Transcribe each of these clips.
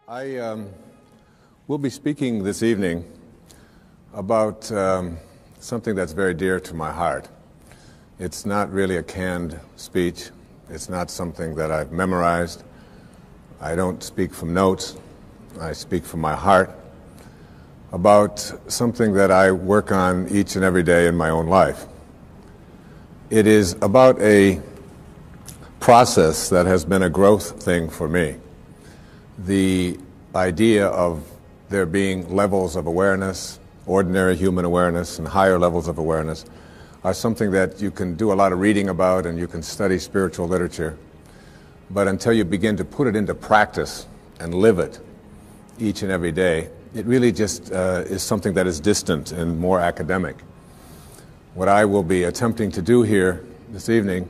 I will be speaking this evening about something that's very dear to my heart. It's not really a canned speech. It's not something that I've memorized. I don't speak from notes. I speak from my heart about something that I work on each and every day in my own life. It is about a process that has been a growth thing for me. The idea of there being levels of awareness, ordinary human awareness, and higher levels of awareness are something that you can do a lot of reading about and you can study spiritual literature. But until you begin to put it into practice and live it each and every day, it really just is something that is distant and more academic. What I will be attempting to do here this evening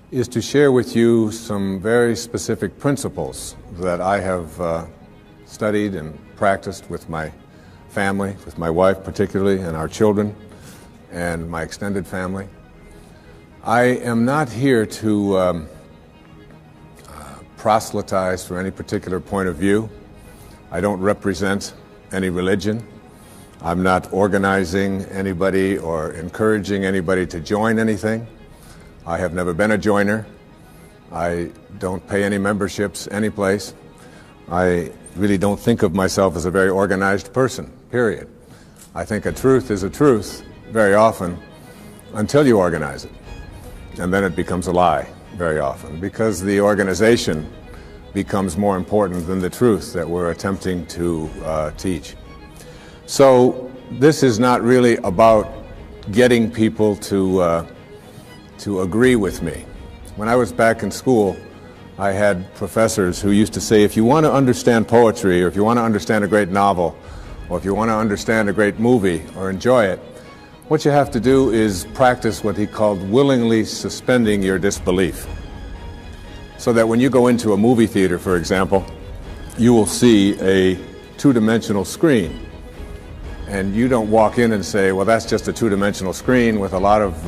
is to share with you some very specific principles that I have studied and practiced with my family, with my wife particularly, and our children, and my extended family. I am not here to proselytize for any particular point of view. I don't represent any religion. I'm not organizing anybody or encouraging anybody to join anything. I have never been a joiner. I don't pay any memberships anyplace. I really don't think of myself as a very organized person, period. I think a truth is a truth very often until you organize it. And then it becomes a lie very often because the organization becomes more important than the truth that we're attempting to teach. So this is not really about getting people to agree with me. When I was back in school, I had professors who used to say, if you want to understand poetry, or if you want to understand a great novel, or if you want to understand a great movie or enjoy it, what you have to do is practice what he called willingly suspending your disbelief. So that when you go into a movie theater, for example, you will see a two-dimensional screen. And you don't walk in and say, well, that's just a two-dimensional screen with a lot of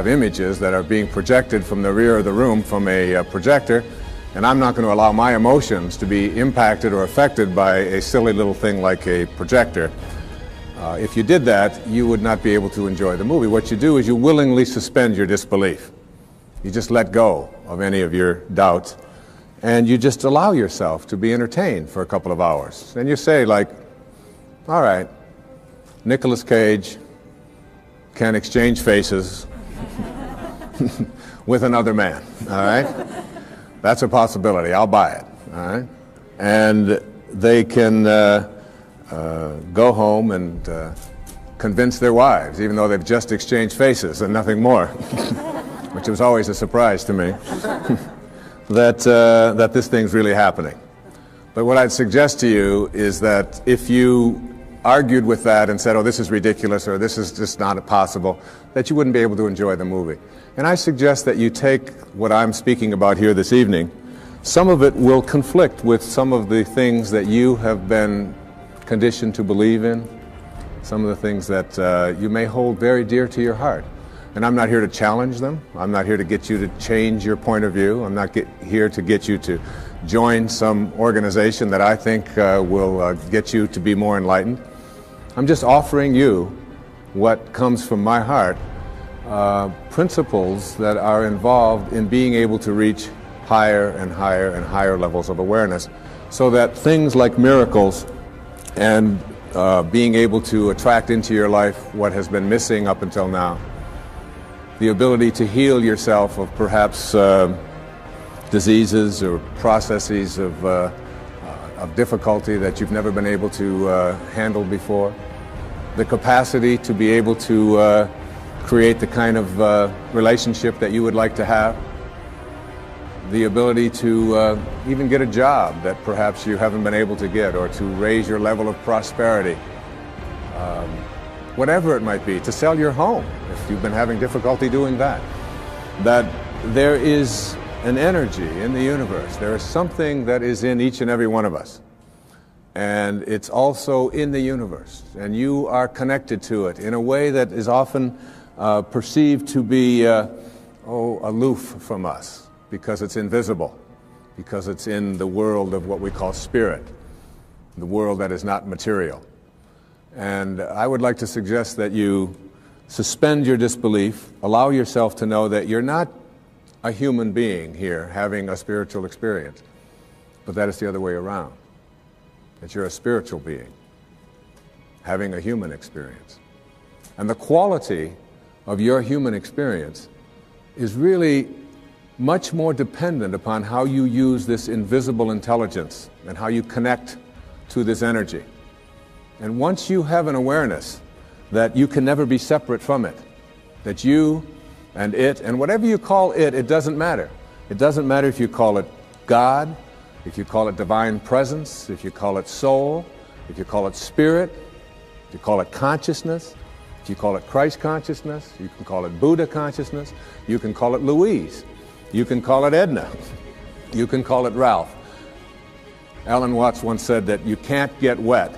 images that are being projected from the rear of the room from a projector, and I'm not going to allow my emotions to be impacted or affected by a silly little thing like a projector. If you did that, you would not be able to enjoy the movie. What you do is you willingly suspend your disbelief. You just let go of any of your doubts, and you just allow yourself to be entertained for a couple of hours. And you say, like, all right, Nicolas Cage can exchange faces with another man, all right? That's a possibility. I'll buy it, all right? And they can go home and convince their wives, even though they've just exchanged faces and nothing more, which was always a surprise to me, that this thing's really happening. But what I'd suggest to you is that if you argued with that and said, oh, this is ridiculous, or this is just not possible, that you wouldn't be able to enjoy the movie. And I suggest that you take what I'm speaking about here this evening. Some of it will conflict with some of the things that you have been conditioned to believe in, some of the things that you may hold very dear to your heart. And I'm not here to challenge them. I'm not here to get you to change your point of view. I'm not here to get you to join some organization that I think will get you to be more enlightened. I'm just offering you what comes from my heart, principles that are involved in being able to reach higher and higher and higher levels of awareness, so that things like miracles and being able to attract into your life what has been missing up until now, the ability to heal yourself of perhaps diseases or processes of difficulty that you've never been able to handle before, the capacity to be able to create the kind of relationship that you would like to have, the ability to even get a job that perhaps you haven't been able to get, or to raise your level of prosperity, whatever it might be, to sell your home if you've been having difficulty doing that. That there is an energy in the universe. There is something that is in each and every one of us. And it's also in the universe. And you are connected to it in a way that is often perceived to be aloof from us because it's invisible. because it's in the world of what we call spirit, the world that is not material. And I would like to suggest that you suspend your disbelief, allow yourself to know that you're not a human being here having a spiritual experience, but that it's the other way around, that you're a spiritual being having a human experience. And the quality of your human experience is really much more dependent upon how you use this invisible intelligence and how you connect to this energy. And once you have an awareness that you can never be separate from it, that you and it, and whatever you call it, it doesn't matter. It doesn't matter if you call it God, if you call it divine presence, if you call it soul, if you call it spirit, if you call it consciousness, if you call it Christ consciousness, you can call it Buddha consciousness, you can call it Louise, you can call it Edna, you can call it Ralph. Alan Watts once said that you can't get wet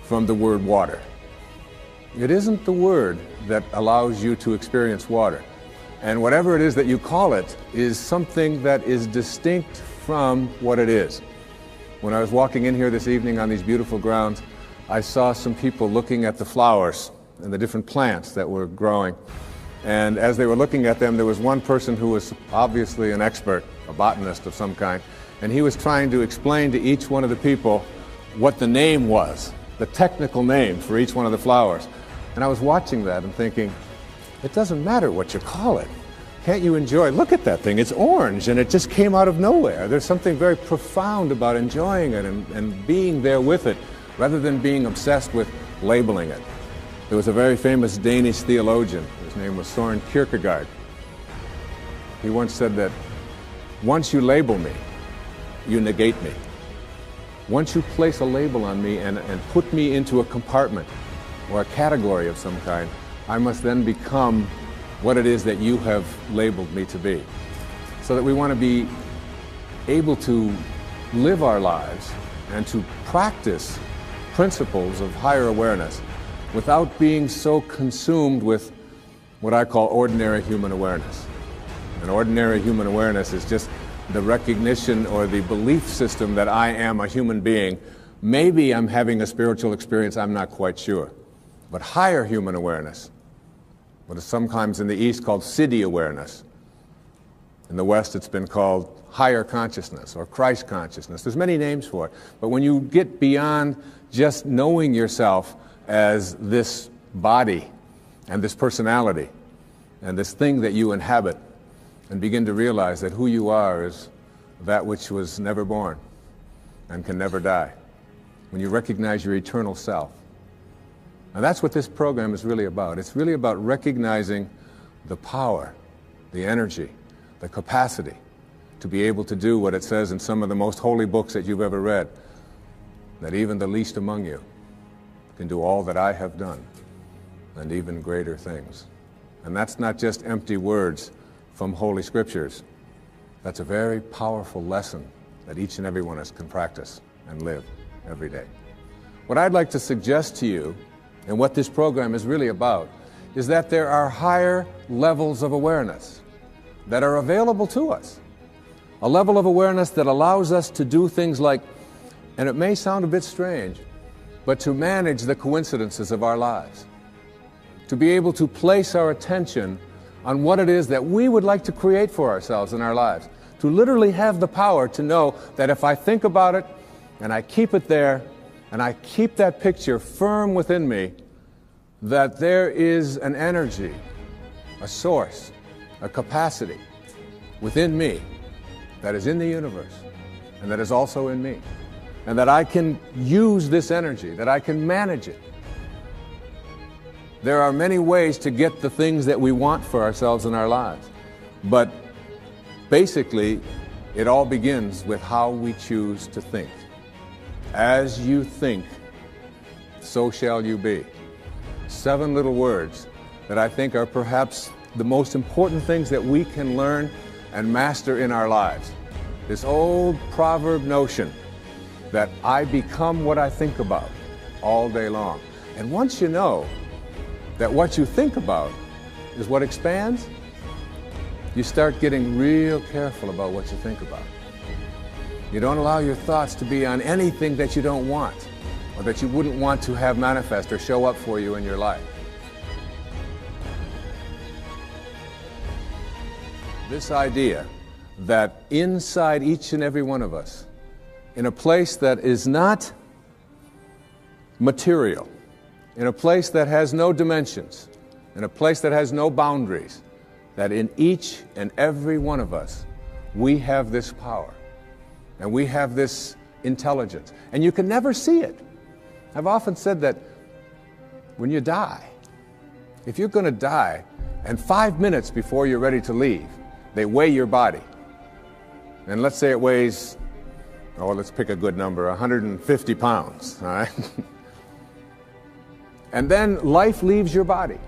from the word water. It isn't the word that allows you to experience water. And whatever it is that you call it is something that is distinct from what it is. When I was walking in here this evening on these beautiful grounds, I saw some people looking at the flowers and the different plants that were growing. And as they were looking at them, there was one person who was obviously an expert, a botanist of some kind, and he was trying to explain to each one of the people what the name was, the technical name for each one of the flowers. And I was watching that and thinking, it doesn't matter what you call it. Can't you enjoy? Look at that thing. It's orange, and it just came out of nowhere. There's something very profound about enjoying it and being there with it, rather than being obsessed with labeling it. There was a very famous Danish theologian. His name was Søren Kierkegaard. He once said that once you label me, you negate me. Once you place a label on me and put me into a compartment or a category of some kind, I must then become what it is that you have labeled me to be. So that we want to be able to live our lives and to practice principles of higher awareness without being so consumed with what I call ordinary human awareness. And ordinary human awareness is just the recognition or the belief system that I am a human being. Maybe I'm having a spiritual experience, I'm not quite sure. But higher human awareness, what is sometimes in the East called Siddhi awareness. In the West it's been called higher consciousness or Christ consciousness. There's many names for it. But when you get beyond just knowing yourself as this body and this personality and this thing that you inhabit, and begin to realize that who you are is that which was never born and can never die. When you recognize your eternal self. And that's what this program is really about. It's really about recognizing the power, the energy, the capacity to be able to do what it says in some of the most holy books that you've ever read, that even the least among you can do all that I have done and even greater things. And that's not just empty words from Holy Scriptures. That's a very powerful lesson that each and every one of us can practice and live every day. What I'd like to suggest to you, and what this program is really about, is that there are higher levels of awareness that are available to us. A level of awareness that allows us to do things like, and it may sound a bit strange, but to manage the coincidences of our lives. To be able to place our attention on what it is that we would like to create for ourselves in our lives. To literally have the power to know that if I think about it and I keep it there and I keep that picture firm within me, that there is an energy, a source, a capacity within me that is in the universe and that is also in me. And that I can use this energy, that I can manage it. There are many ways to get the things that we want for ourselves in our lives. But basically, it all begins with how we choose to think. As you think, so shall you be. 7 little words that I think are perhaps the most important things that we can learn and master in our lives. This old proverb notion that I become what I think about all day long. And once you know that what you think about is what expands, you start getting real careful about what you think about. You don't allow your thoughts to be on anything that you don't want or that you wouldn't want to have manifest or show up for you in your life. This idea that inside each and every one of us, in a place that is not material, in a place that has no dimensions, in a place that has no boundaries, that in each and every one of us, we have this power and we have this intelligence. And you can never see it. I've often said that when you die, if you're going to die and 5 minutes before you're ready to leave, they weigh your body. And let's say it weighs, let's pick a good number, 150 pounds, all right? And then life leaves your body.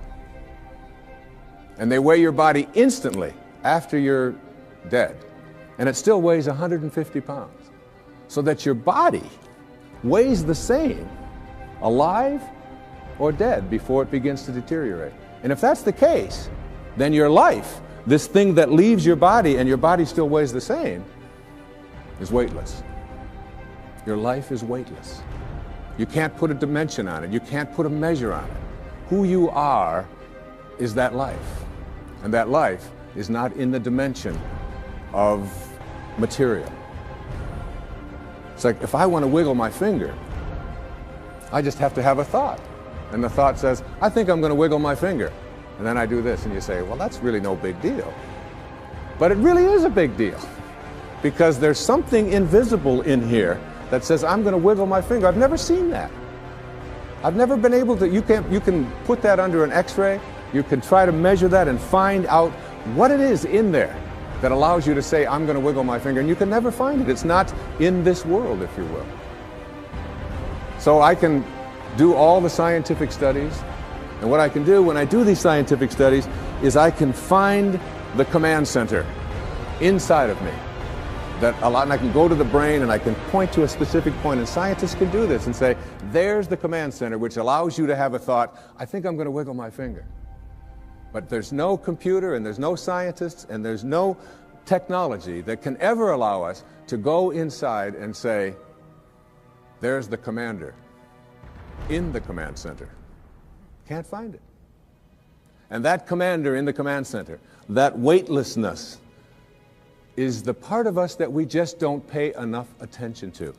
And they weigh your body instantly after you're dead. And it still weighs 150 pounds. So that your body weighs the same, alive or dead, before it begins to deteriorate. And if that's the case, then your life, this thing that leaves your body and your body still weighs the same, is weightless. Your life is weightless. You can't put a dimension on it. You can't put a measure on it. Who you are is that life. And that life is not in the dimension of material. It's like if I want to wiggle my finger, I just have to have a thought. And the thought says, I think I'm going to wiggle my finger. And then I do this, and you say, well, that's really no big deal. But it really is a big deal. Because there's something invisible in here that says, I'm going to wiggle my finger. I've never seen that. I've never been able to, you can put that under an X-ray, you can try to measure that and find out what it is in there that allows you to say, I'm going to wiggle my finger, and you can never find it. It's not in this world, if you will. So I can do all the scientific studies, and what I can do when I do these scientific studies is I can find the command center inside of me. And I can go to the brain and I can point to a specific point, and scientists can do this and say, there's the command center which allows you to have a thought, I think I'm going to wiggle my finger. But there's no computer and there's no scientists and there's no technology that can ever allow us to go inside and say, there's the commander in the command center. Can't find it. And that commander in the command center, that weightlessness, is the part of us that we just don't pay enough attention to.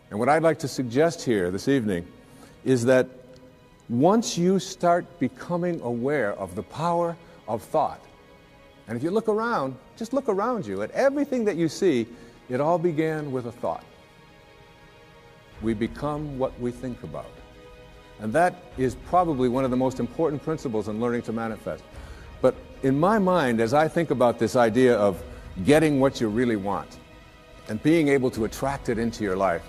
And what I'd like to suggest here this evening is that once you start becoming aware of the power of thought, and if you look around, just look around you at everything that you see, it all began with a thought. We become what we think about. And that is probably one of the most important principles in learning to manifest. But in my mind, as I think about this idea of getting what you really want and being able to attract it into your life,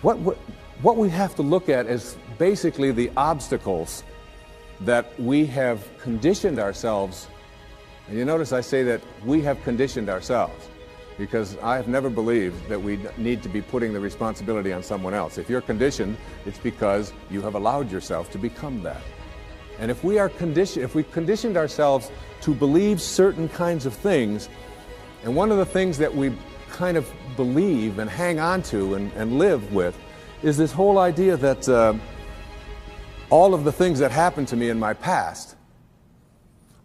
what we have to look at is basically the obstacles that we have conditioned ourselves. And you notice I say that we have conditioned ourselves, because I have never believed that we need to be putting the responsibility on someone else. If you're conditioned, it's because you have allowed yourself to become that. And if we are conditioned, if we've conditioned ourselves to believe certain kinds of things, and one of the things that we kind of believe and hang on to and live with is this whole idea that all of the things that happened to me in my past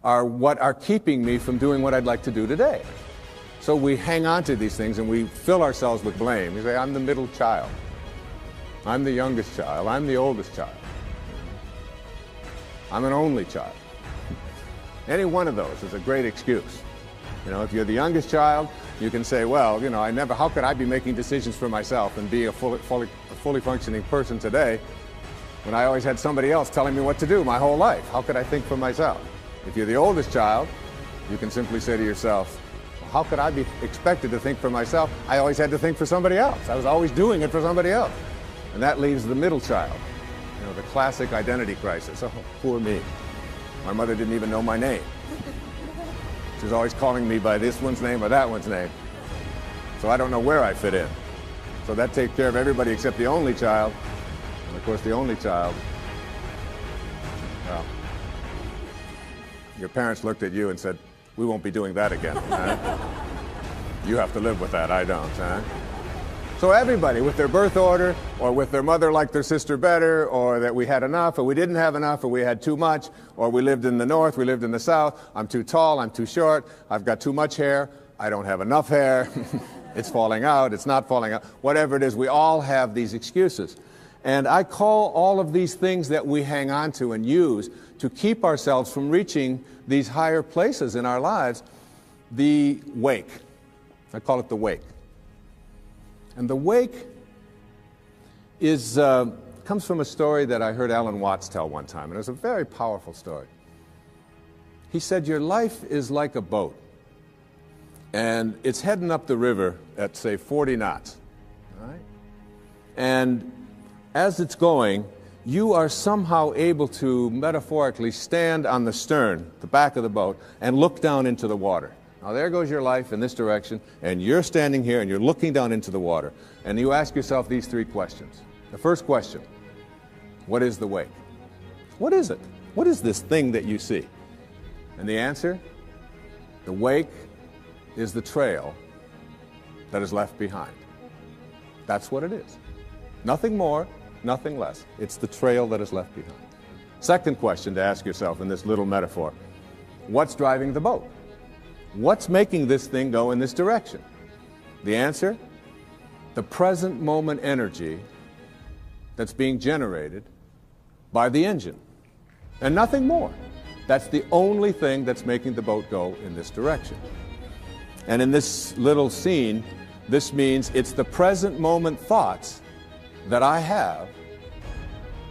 are what are keeping me from doing what I'd like to do today. So we hang on to these things and we fill ourselves with blame. We say, I'm the middle child. I'm the youngest child. I'm the oldest child. I'm an only child. Any one of those is a great excuse. You know, if you're the youngest child, you can say, well, you know, how could I be making decisions for myself and be a fully functioning person today when I always had somebody else telling me what to do my whole life? How could I think for myself? If you're the oldest child, you can simply say to yourself, well, how could I be expected to think for myself? I always had to think for somebody else. I was always doing it for somebody else. And that leaves the middle child. You know, the classic identity crisis. Oh, poor me. My mother didn't even know my name. She was always calling me by this one's name or that one's name. So I don't know where I fit in. So that takes care of everybody except the only child. And of course, the only child, well, your parents looked at you and said, we won't be doing that again. You have to live with that, I don't, huh? So everybody, with their birth order, or with their mother liked their sister better, or that we had enough, or we didn't have enough, or we had too much, or we lived in the north, we lived in the south, I'm too tall, I'm too short, I've got too much hair, I don't have enough hair, it's falling out, it's not falling out, whatever it is, we all have these excuses. And I call all of these things that we hang on to and use to keep ourselves from reaching these higher places in our lives, the wake. I call it the wake. And the wake is, comes from a story that I heard Alan Watts tell one time, and it was a very powerful story. He said, your life is like a boat, and it's heading up the river at, say, 40 knots. All right? And as it's going, you are somehow able to metaphorically stand on the stern, the back of the boat, and look down into the water. Now there goes your life in this direction, and you're standing here and you're looking down into the water. And you ask yourself these three questions. The first question, what is the wake? What is it? What is this thing that you see? And the answer, the wake is the trail that is left behind. That's what it is. Nothing more, nothing less. It's the trail that is left behind. Second question to ask yourself in this little metaphor, what's driving the boat? What's making this thing go in this direction? The answer, the present moment energy that's being generated by the engine, and nothing more. That's the only thing that's making the boat go in this direction. And in this little scene, this means it's the present moment thoughts that I have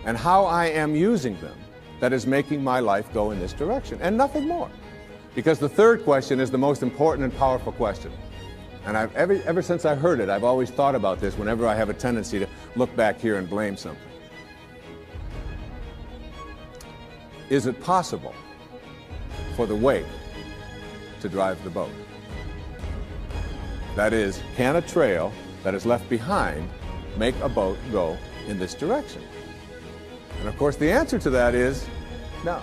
and how I am using them that is making my life go in this direction, and nothing more. Because the third question is the most important and powerful question. And ever since I heard it, I've always thought about this whenever I have a tendency to look back here and blame something. Is it possible for the wake to drive the boat? That is, can a trail that is left behind make a boat go in this direction? And of course the answer to that is no.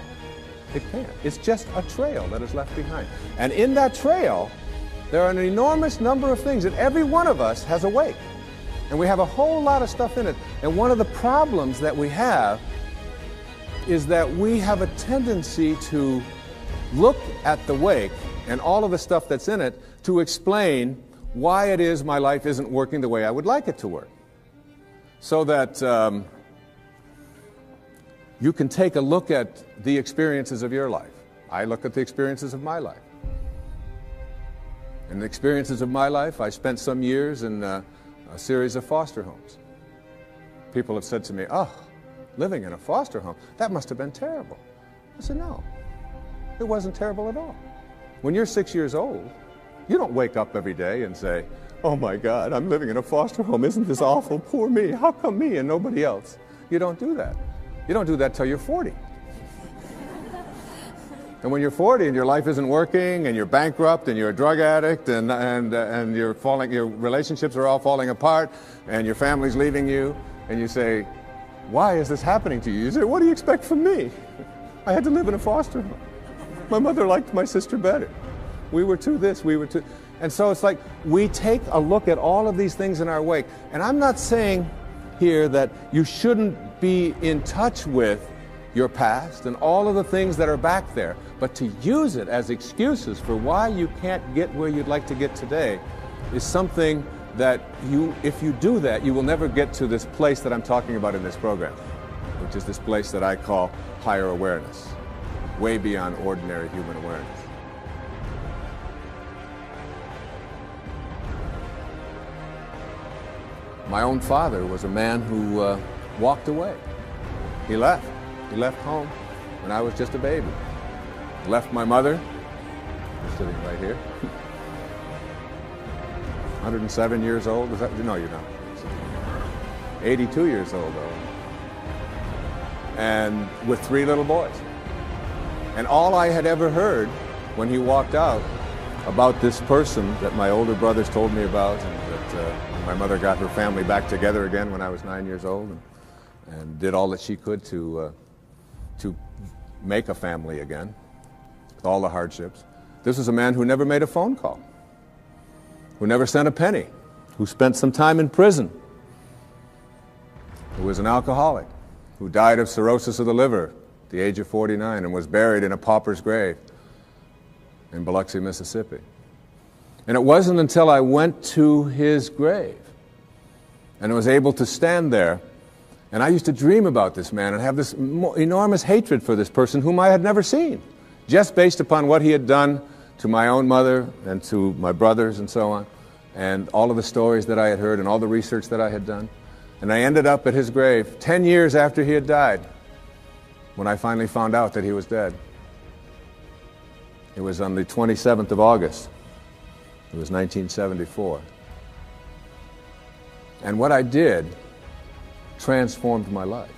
It can't. It's just a trail that is left behind. And in that trail, there are an enormous number of things, and every one of us has a wake. And we have a whole lot of stuff in it. And one of the problems that we have is that we have a tendency to look at the wake and all of the stuff that's in it to explain why it is my life isn't working the way I would like it to work. So that you can take a look at the experiences of your life. I look at the experiences of my life. In the experiences of my life, I spent some years in a series of foster homes. People have said to me, oh, living in a foster home, that must have been terrible. I said, no, it wasn't terrible at all. When you're 6 years old, you don't wake up every day and say, oh my God, I'm living in a foster home. Isn't this awful? Poor me. How come me and nobody else? You don't do that. You don't do that till you're 40. And when you're 40 and your life isn't working and you're bankrupt and you're a drug addict and you're falling, your relationships are all falling apart and your family's leaving you, and you say, why is this happening to you? You say, what do you expect from me? I had to live in a foster home. My mother liked my sister better. We were too this, we were too... And so it's like we take a look at all of these things in our wake. And I'm not saying here that you shouldn't be in touch with your past and all of the things that are back there, but to use it as excuses for why you can't get where you'd like to get today is something that if you do that, you will never get to this place that I'm talking about in this program, which is this place that I call higher awareness, way beyond ordinary human awareness. My own father was a man who walked away. He left. He left home when I was just a baby. Left my mother, sitting right here, 107 years old. Was that? No, you're not. 82 years old, though. And with 3 little boys. And all I had ever heard when he walked out about this person that my older brothers told me about, and that my mother got her family back together again when I was 9 years old, and did all that she could to make a family again, with all the hardships. This was a man who never made a phone call, who never sent a penny, who spent some time in prison, who was an alcoholic, who died of cirrhosis of the liver at the age of 49 and was buried in a pauper's grave in Biloxi, Mississippi. And it wasn't until I went to his grave and was able to stand there, and I used to dream about this man and have this enormous hatred for this person whom I had never seen, just based upon what he had done to my own mother and to my brothers and so on, and all of the stories that I had heard and all the research that I had done. And I ended up at his grave 10 years after he had died when I finally found out that he was dead. It was on the 27th of August. It was 1974. And what I did transformed my life.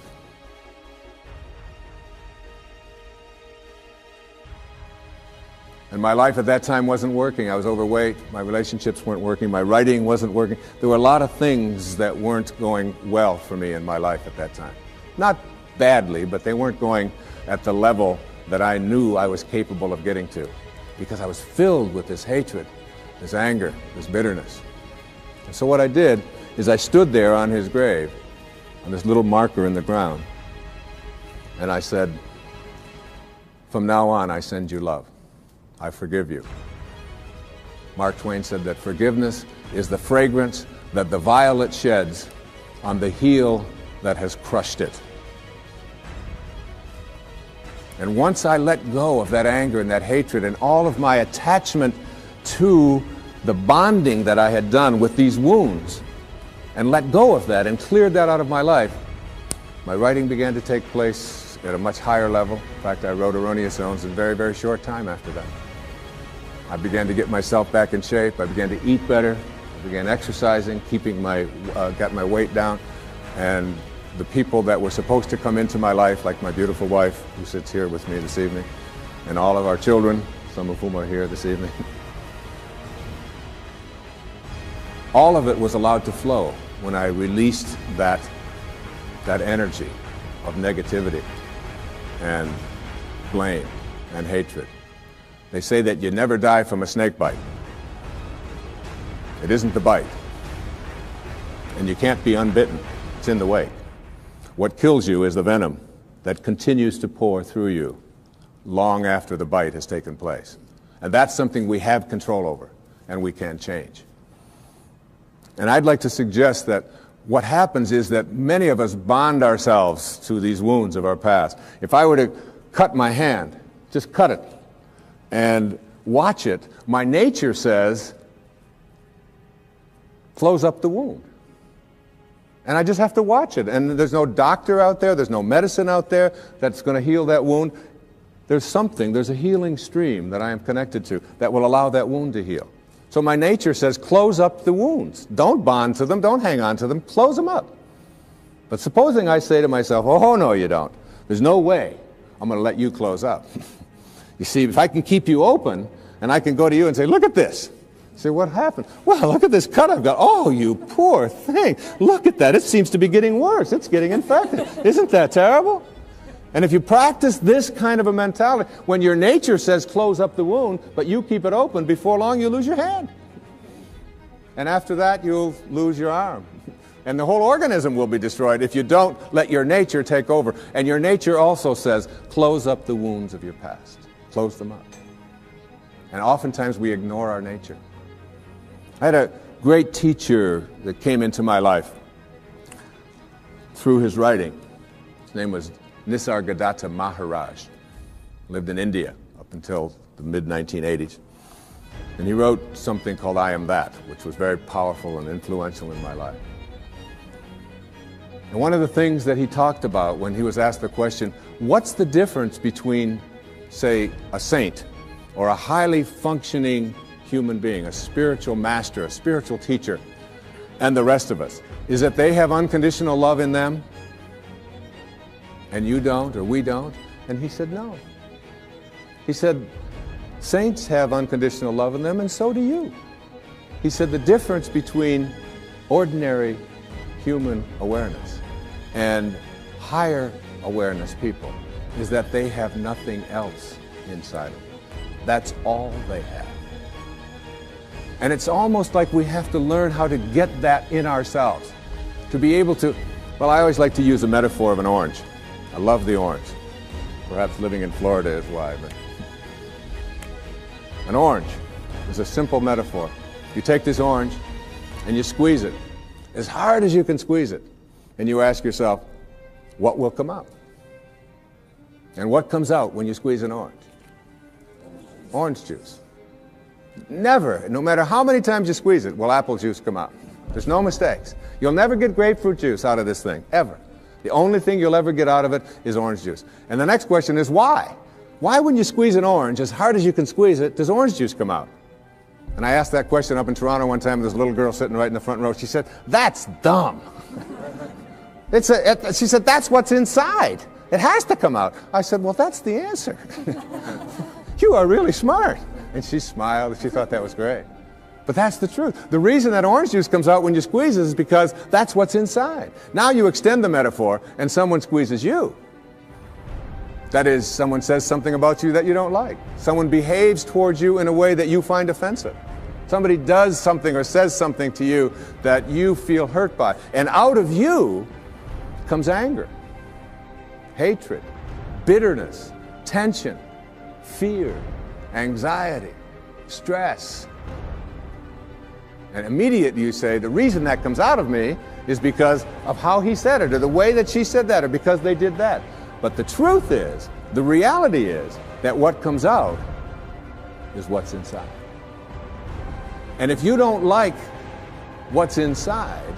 And my life at that time wasn't working. I was overweight, my relationships weren't working, my writing wasn't working. There were a lot of things that weren't going well for me in my life at that time. Not badly, but they weren't going at the level that I knew I was capable of getting to, because I was filled with this hatred, this anger, this bitterness. And so what I did is I stood there on his grave, on this little marker in the ground, and I said, "From now on, I send you love. I forgive you." Mark Twain said that forgiveness is the fragrance that the violet sheds on the heel that has crushed it. And once I let go of that anger and that hatred and all of my attachment to the bonding that I had done with these wounds, and let go of that and cleared that out of my life, my writing began to take place at a much higher level. In fact, I wrote Erroneous Zones in a very, very short time after that. I began to get myself back in shape. I began to eat better. I began exercising, got my weight down. And the people that were supposed to come into my life, like my beautiful wife, who sits here with me this evening, and all of our children, some of whom are here this evening, all of it was allowed to flow when I released that energy of negativity and blame and hatred. They say that you never die from a snake bite. It isn't the bite. And you can't be unbitten. It's in the wake. What kills you is the venom that continues to pour through you long after the bite has taken place. And that's something we have control over and we can change. And I'd like to suggest that what happens is that many of us bond ourselves to these wounds of our past. If I were to cut my hand, just cut it, and watch it, my nature says, close up the wound. And I just have to watch it. And there's no doctor out there, there's no medicine out there that's going to heal that wound. There's a healing stream that I am connected to that will allow that wound to heal. So my nature says, close up the wounds. Don't bond to them, don't hang on to them, close them up. But supposing I say to myself, oh no you don't. There's no way I'm going to let you close up. You see, if I can keep you open, and I can go to you and say, look at this. You say, what happened? Well, look at this cut I've got. Oh, you poor thing. Look at that. It seems to be getting worse. It's getting infected. Isn't that terrible? And if you practice this kind of a mentality, when your nature says close up the wound, but you keep it open, before long you lose your hand. And after that, you'll lose your arm. And the whole organism will be destroyed if you don't let your nature take over. And your nature also says, close up the wounds of your past. Close them up. And oftentimes we ignore our nature. I had a great teacher that came into my life through his writing. His name was Nisargadatta Maharaj. Lived in India up until the mid-1980s. And he wrote something called I Am That, which was very powerful and influential in my life. And one of the things that he talked about when he was asked the question, what's the difference between, say, a saint or a highly functioning human being, a spiritual master, a spiritual teacher, and the rest of us, is that they have unconditional love in them and you don't, or we don't? And he said, no. He said, saints have unconditional love in them, and so do you. He said the difference between ordinary human awareness and higher awareness people is that they have nothing else inside of them. That's all they have. And it's almost like we have to learn how to get that in ourselves. To be able to, well, I always like to use a metaphor of an orange. I love the orange. Perhaps living in Florida is why, but an orange is a simple metaphor. You take this orange and you squeeze it as hard as you can squeeze it, and you ask yourself, what will come out? And what comes out when you squeeze an orange? Orange juice. Never, no matter how many times you squeeze it, will apple juice come out. There's no mistakes. You'll never get grapefruit juice out of this thing, ever. The only thing you'll ever get out of it is orange juice. And the next question is why? Why when you squeeze an orange, as hard as you can squeeze it, does orange juice come out? And I asked that question up in Toronto one time, this little girl sitting right in the front row. She said, that's dumb. She said, that's what's inside. It has to come out. I said, well, that's the answer. You are really smart. And she smiled, and she thought that was great. But that's the truth. The reason that orange juice comes out when you squeeze it is because that's what's inside. Now you extend the metaphor, and someone squeezes you. That is, someone says something about you that you don't like. Someone behaves towards you in a way that you find offensive. Somebody does something or says something to you that you feel hurt by. And out of you comes anger, hatred, bitterness, tension, fear, anxiety, stress. And immediately you say, the reason that comes out of me is because of how he said it, or the way that she said that, or because they did that. But the truth is, the reality is, that what comes out is what's inside. And if you don't like what's inside,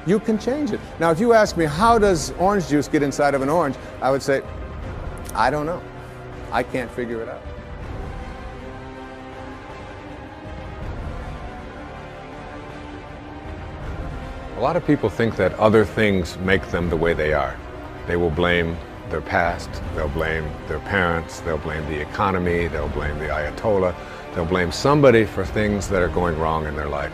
you can change it. Now, if you ask me, how does orange juice get inside of an orange? I would say, I don't know. I can't figure it out. A lot of people think that other things make them the way they are. They will blame their past, they'll blame their parents, they'll blame the economy, they'll blame the Ayatollah, they'll blame somebody for things that are going wrong in their life.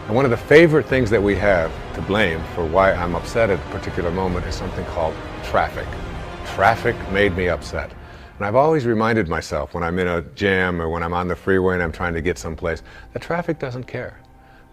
And one of the favorite things that we have to blame for why I'm upset at a particular moment is something called traffic. Traffic made me upset. And I've always reminded myself when I'm in a jam or when I'm on the freeway and I'm trying to get someplace, that traffic doesn't care.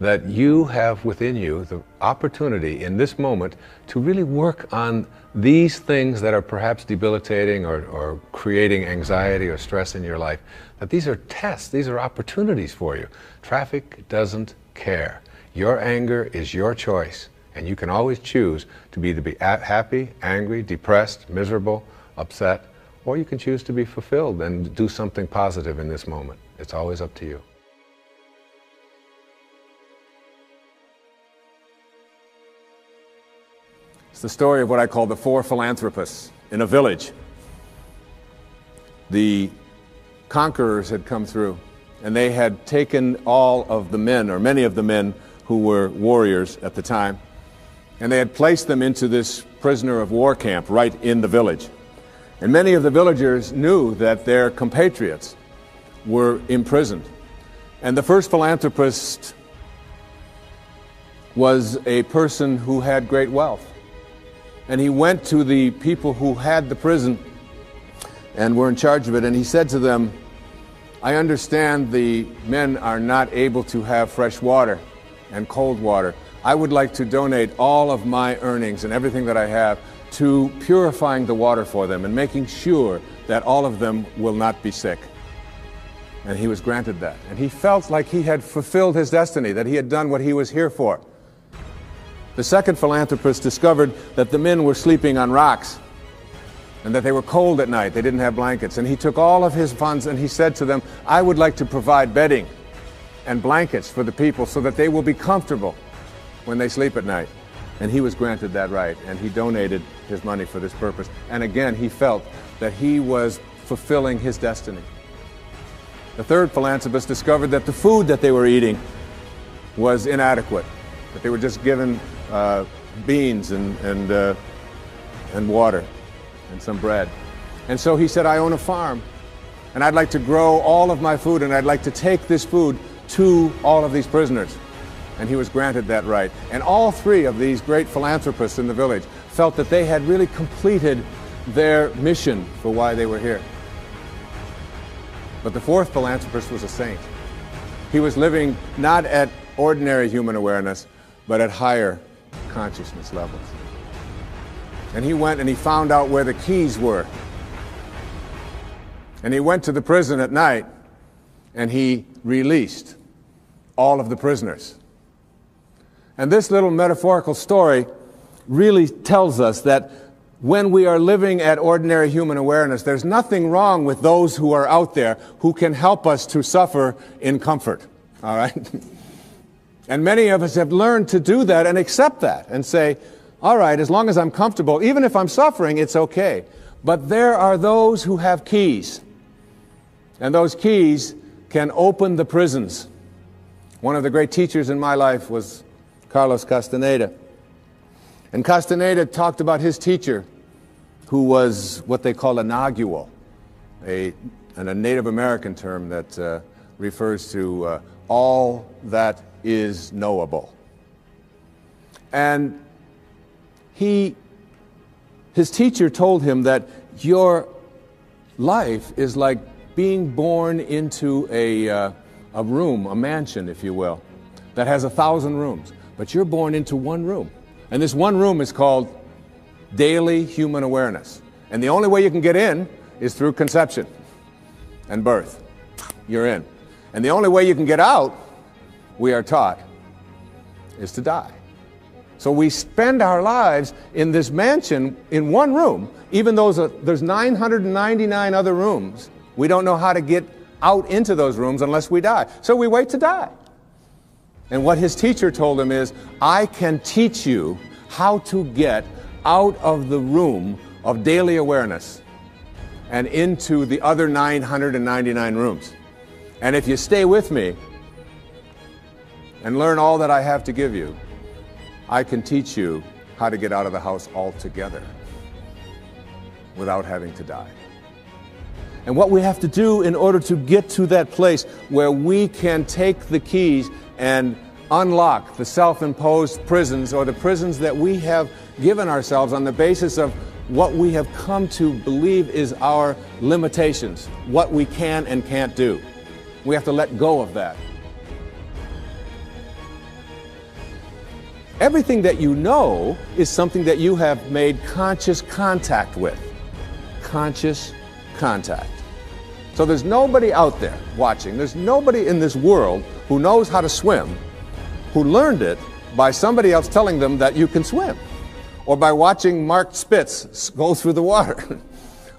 That you have within you the opportunity in this moment to really work on these things that are perhaps debilitating or creating anxiety or stress in your life. That these are tests, these are opportunities for you. Traffic doesn't care. Your anger is your choice, and you can always choose to be happy, angry, depressed, miserable, upset, or you can choose to be fulfilled and do something positive in this moment. It's always up to you. It's the story of what I call the four philanthropists in a village. The conquerors had come through, and they had taken all of the men, or many of the men who were warriors at the time, and they had placed them into this prisoner of war camp right in the village. And many of the villagers knew that their compatriots were imprisoned. And the first philanthropist was a person who had great wealth. And he went to the people who had the prison and were in charge of it, and he said to them, I understand the men are not able to have fresh water and cold water. I would like to donate all of my earnings and everything that I have to purifying the water for them and making sure that all of them will not be sick. And he was granted that. And he felt like he had fulfilled his destiny, that he had done what he was here for. The second philanthropist discovered that the men were sleeping on rocks and that they were cold at night. They didn't have blankets. And he took all of his funds and he said to them, I would like to provide bedding and blankets for the people so that they will be comfortable when they sleep at night. And he was granted that right, and he donated his money for this purpose. And again, he felt that he was fulfilling his destiny. The third philanthropist discovered that the food that they were eating was inadequate, that they were just given beans and water and some bread. And so he said, I own a farm, and I'd like to grow all of my food, and I'd like to take this food to all of these prisoners. And he was granted that right. And all three of these great philanthropists in the village felt that they had really completed their mission for why they were here. But the fourth philanthropist was a saint. He was living not at ordinary human awareness, but at higher consciousness levels. And he went and he found out where the keys were. And he went to the prison at night and he released all of the prisoners. And this little metaphorical story really tells us that when we are living at ordinary human awareness, there's nothing wrong with those who are out there who can help us to suffer in comfort. All right? And many of us have learned to do that and accept that and say, all right, as long as I'm comfortable, even if I'm suffering, it's okay. But there are those who have keys. And those keys can open the prisons. One of the great teachers in my life was Carlos Castaneda. And Castaneda talked about his teacher, who was what they call a nagual, a Native American term that refers to all that is knowable. And his teacher told him that your life is like being born into a room, a mansion, if you will, that has 1,000 rooms. But you're born into one room. And this one room is called daily human awareness. And the only way you can get in is through conception and birth. You're in. And the only way you can get out, we are taught, is to die. So we spend our lives in this mansion in one room, even though there's 999 other rooms. We don't know how to get out into those rooms unless we die. So we wait to die. And what his teacher told him is, I can teach you how to get out of the room of daily awareness and into the other 999 rooms. And if you stay with me and learn all that I have to give you, I can teach you how to get out of the house altogether without having to die. And what we have to do in order to get to that place where we can take the keys and unlock the self-imposed prisons, or the prisons that we have given ourselves on the basis of what we have come to believe is our limitations, what we can and can't do. We have to let go of that. Everything that you know is something that you have made conscious contact with. Conscious contact. So there's nobody out there watching, there's nobody in this world who knows how to swim, who learned it by somebody else telling them that you can swim, or by watching Mark Spitz go through the water,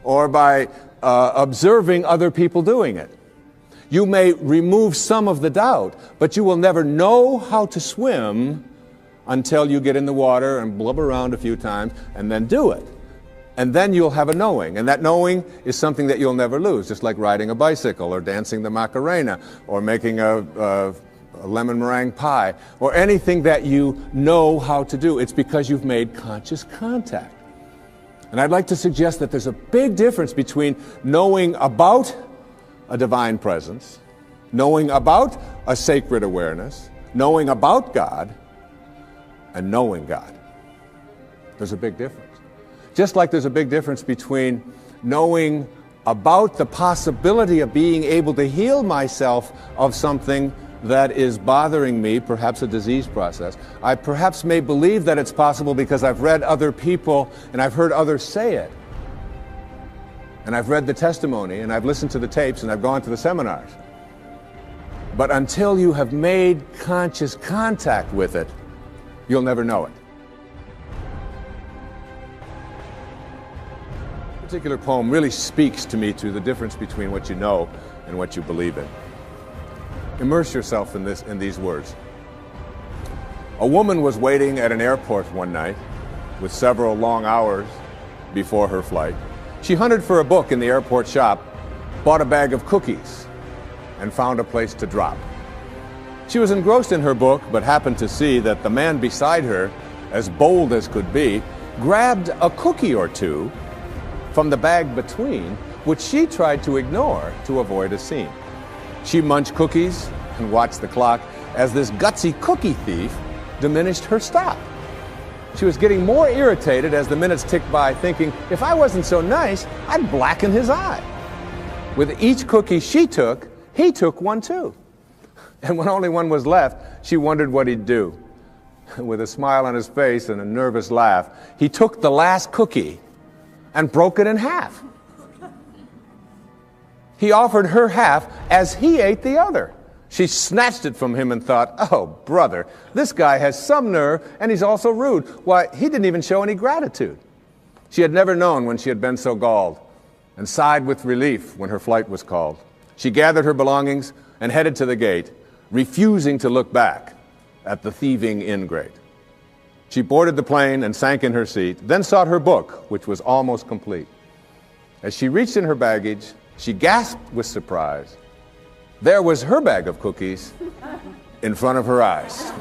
or by observing other people doing it. You may remove some of the doubt, but you will never know how to swim until you get in the water and blub around a few times and then do it. And then you'll have a knowing, and that knowing is something that you'll never lose, just like riding a bicycle or dancing the Macarena or making a lemon meringue pie or anything that you know how to do. It's because you've made conscious contact. And I'd like to suggest that there's a big difference between knowing about a divine presence, knowing about a sacred awareness, knowing about God, and knowing God. There's a big difference. Just like there's a big difference between knowing about the possibility of being able to heal myself of something that is bothering me, perhaps a disease process. I perhaps may believe that it's possible because I've read other people and I've heard others say it. And I've read the testimony and I've listened to the tapes and I've gone to the seminars. But until you have made conscious contact with it, you'll never know it. This particular poem really speaks to me to the difference between what you know and what you believe in. Immerse yourself in these words. A woman was waiting at an airport one night with several long hours before her flight. She hunted for a book in the airport shop, bought a bag of cookies, and found a place to drop. She was engrossed in her book, but happened to see that the man beside her, as bold as could be, grabbed a cookie or two from the bag between, which she tried to ignore to avoid a scene. She munched cookies and watched the clock as this gutsy cookie thief diminished her stop. She was getting more irritated as the minutes ticked by, thinking, if I wasn't so nice, I'd blacken his eye. With each cookie she took, he took one too. And when only one was left, she wondered what he'd do. With a smile on his face and a nervous laugh, he took the last cookie and broke it in half. He offered her half as he ate the other. She snatched it from him and thought, oh, brother, this guy has some nerve, and he's also rude. Why, he didn't even show any gratitude. She had never known when she had been so galled, and sighed with relief when her flight was called. She gathered her belongings and headed to the gate, refusing to look back at the thieving ingrate. She boarded the plane and sank in her seat, then sought her book, which was almost complete. As she reached in her baggage, she gasped with surprise. There was her bag of cookies in front of her eyes.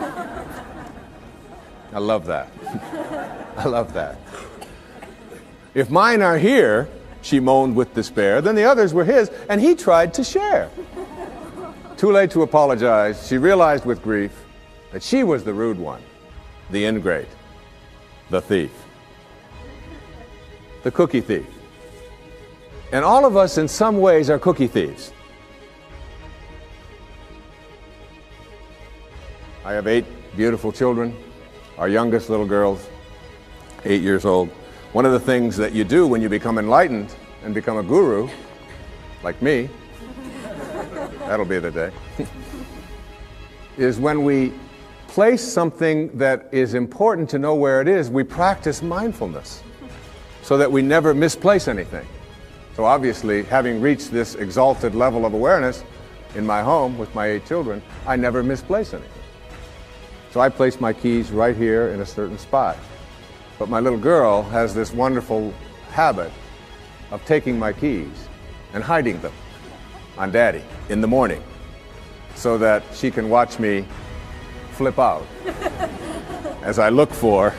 I love that. I love that. If mine are here, she moaned with despair, then the others were his, and he tried to share. Too late to apologize, she realized with grief that she was the rude one, the ingrate, the thief, the cookie thief. And all of us in some ways are cookie thieves. I have 8 beautiful children. Our youngest little girl's 8 years old. One of the things that you do when you become enlightened and become a guru, like me, that'll be the day, is when we place something that is important to know where it is, we practice mindfulness so that we never misplace anything. So obviously, having reached this exalted level of awareness in my home with my 8 children, I never misplace anything. So I place my keys right here in a certain spot. But my little girl has this wonderful habit of taking my keys and hiding them on Daddy in the morning so that she can watch me flip out as I look for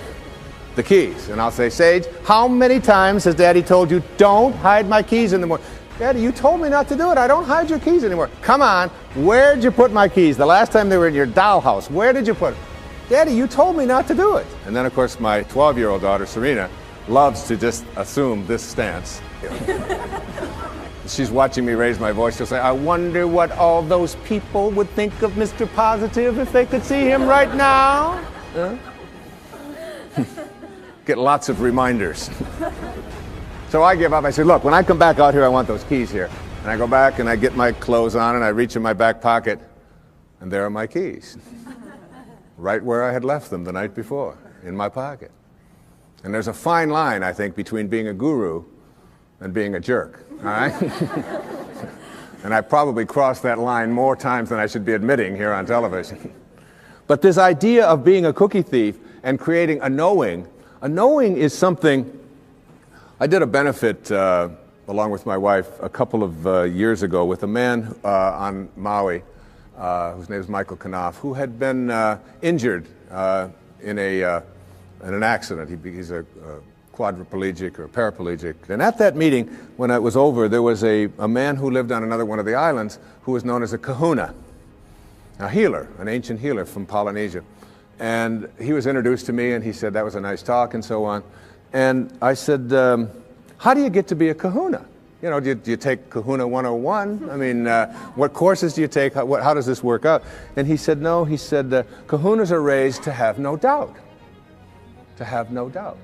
the keys. And I'll say, Sage, how many times has Daddy told you, don't hide my keys in the morning? Daddy, you told me not to do it. I don't hide your keys anymore. Come on, where'd you put my keys? The last time they were in your dollhouse, where did you put them? Daddy, you told me not to do it. And then, of course, my 12-year-old daughter, Serena, loves to just assume this stance. She's watching me raise my voice. She'll say, I wonder what all those people would think of Mr. Positive if they could see him right now. Huh? Get lots of reminders. So I give up. I say, look, when I come back out here, I want those keys here. And I go back and I get my clothes on and I reach in my back pocket, and there are my keys. Right where I had left them the night before, in my pocket. And there's a fine line, I think, between being a guru and being a jerk, all right? And I probably crossed that line more times than I should be admitting here on television. But this idea of being a cookie thief and creating a knowing is something. I did a benefit along with my wife a couple of years ago with a man on Maui whose name is Michael Knopf, who had been injured in an accident. He's a quadriplegic or paraplegic. And at that meeting, when it was over, there was a man who lived on another one of the islands who was known as a kahuna, a healer, an ancient healer from Polynesia. And he was introduced to me, and he said that was a nice talk and so on. And I said, how do you get to be a kahuna? You know, do you take Kahuna 101? I mean, what courses do you take? How does this work out? And he said, no. He said, kahunas are raised to have no doubt. To have no doubt.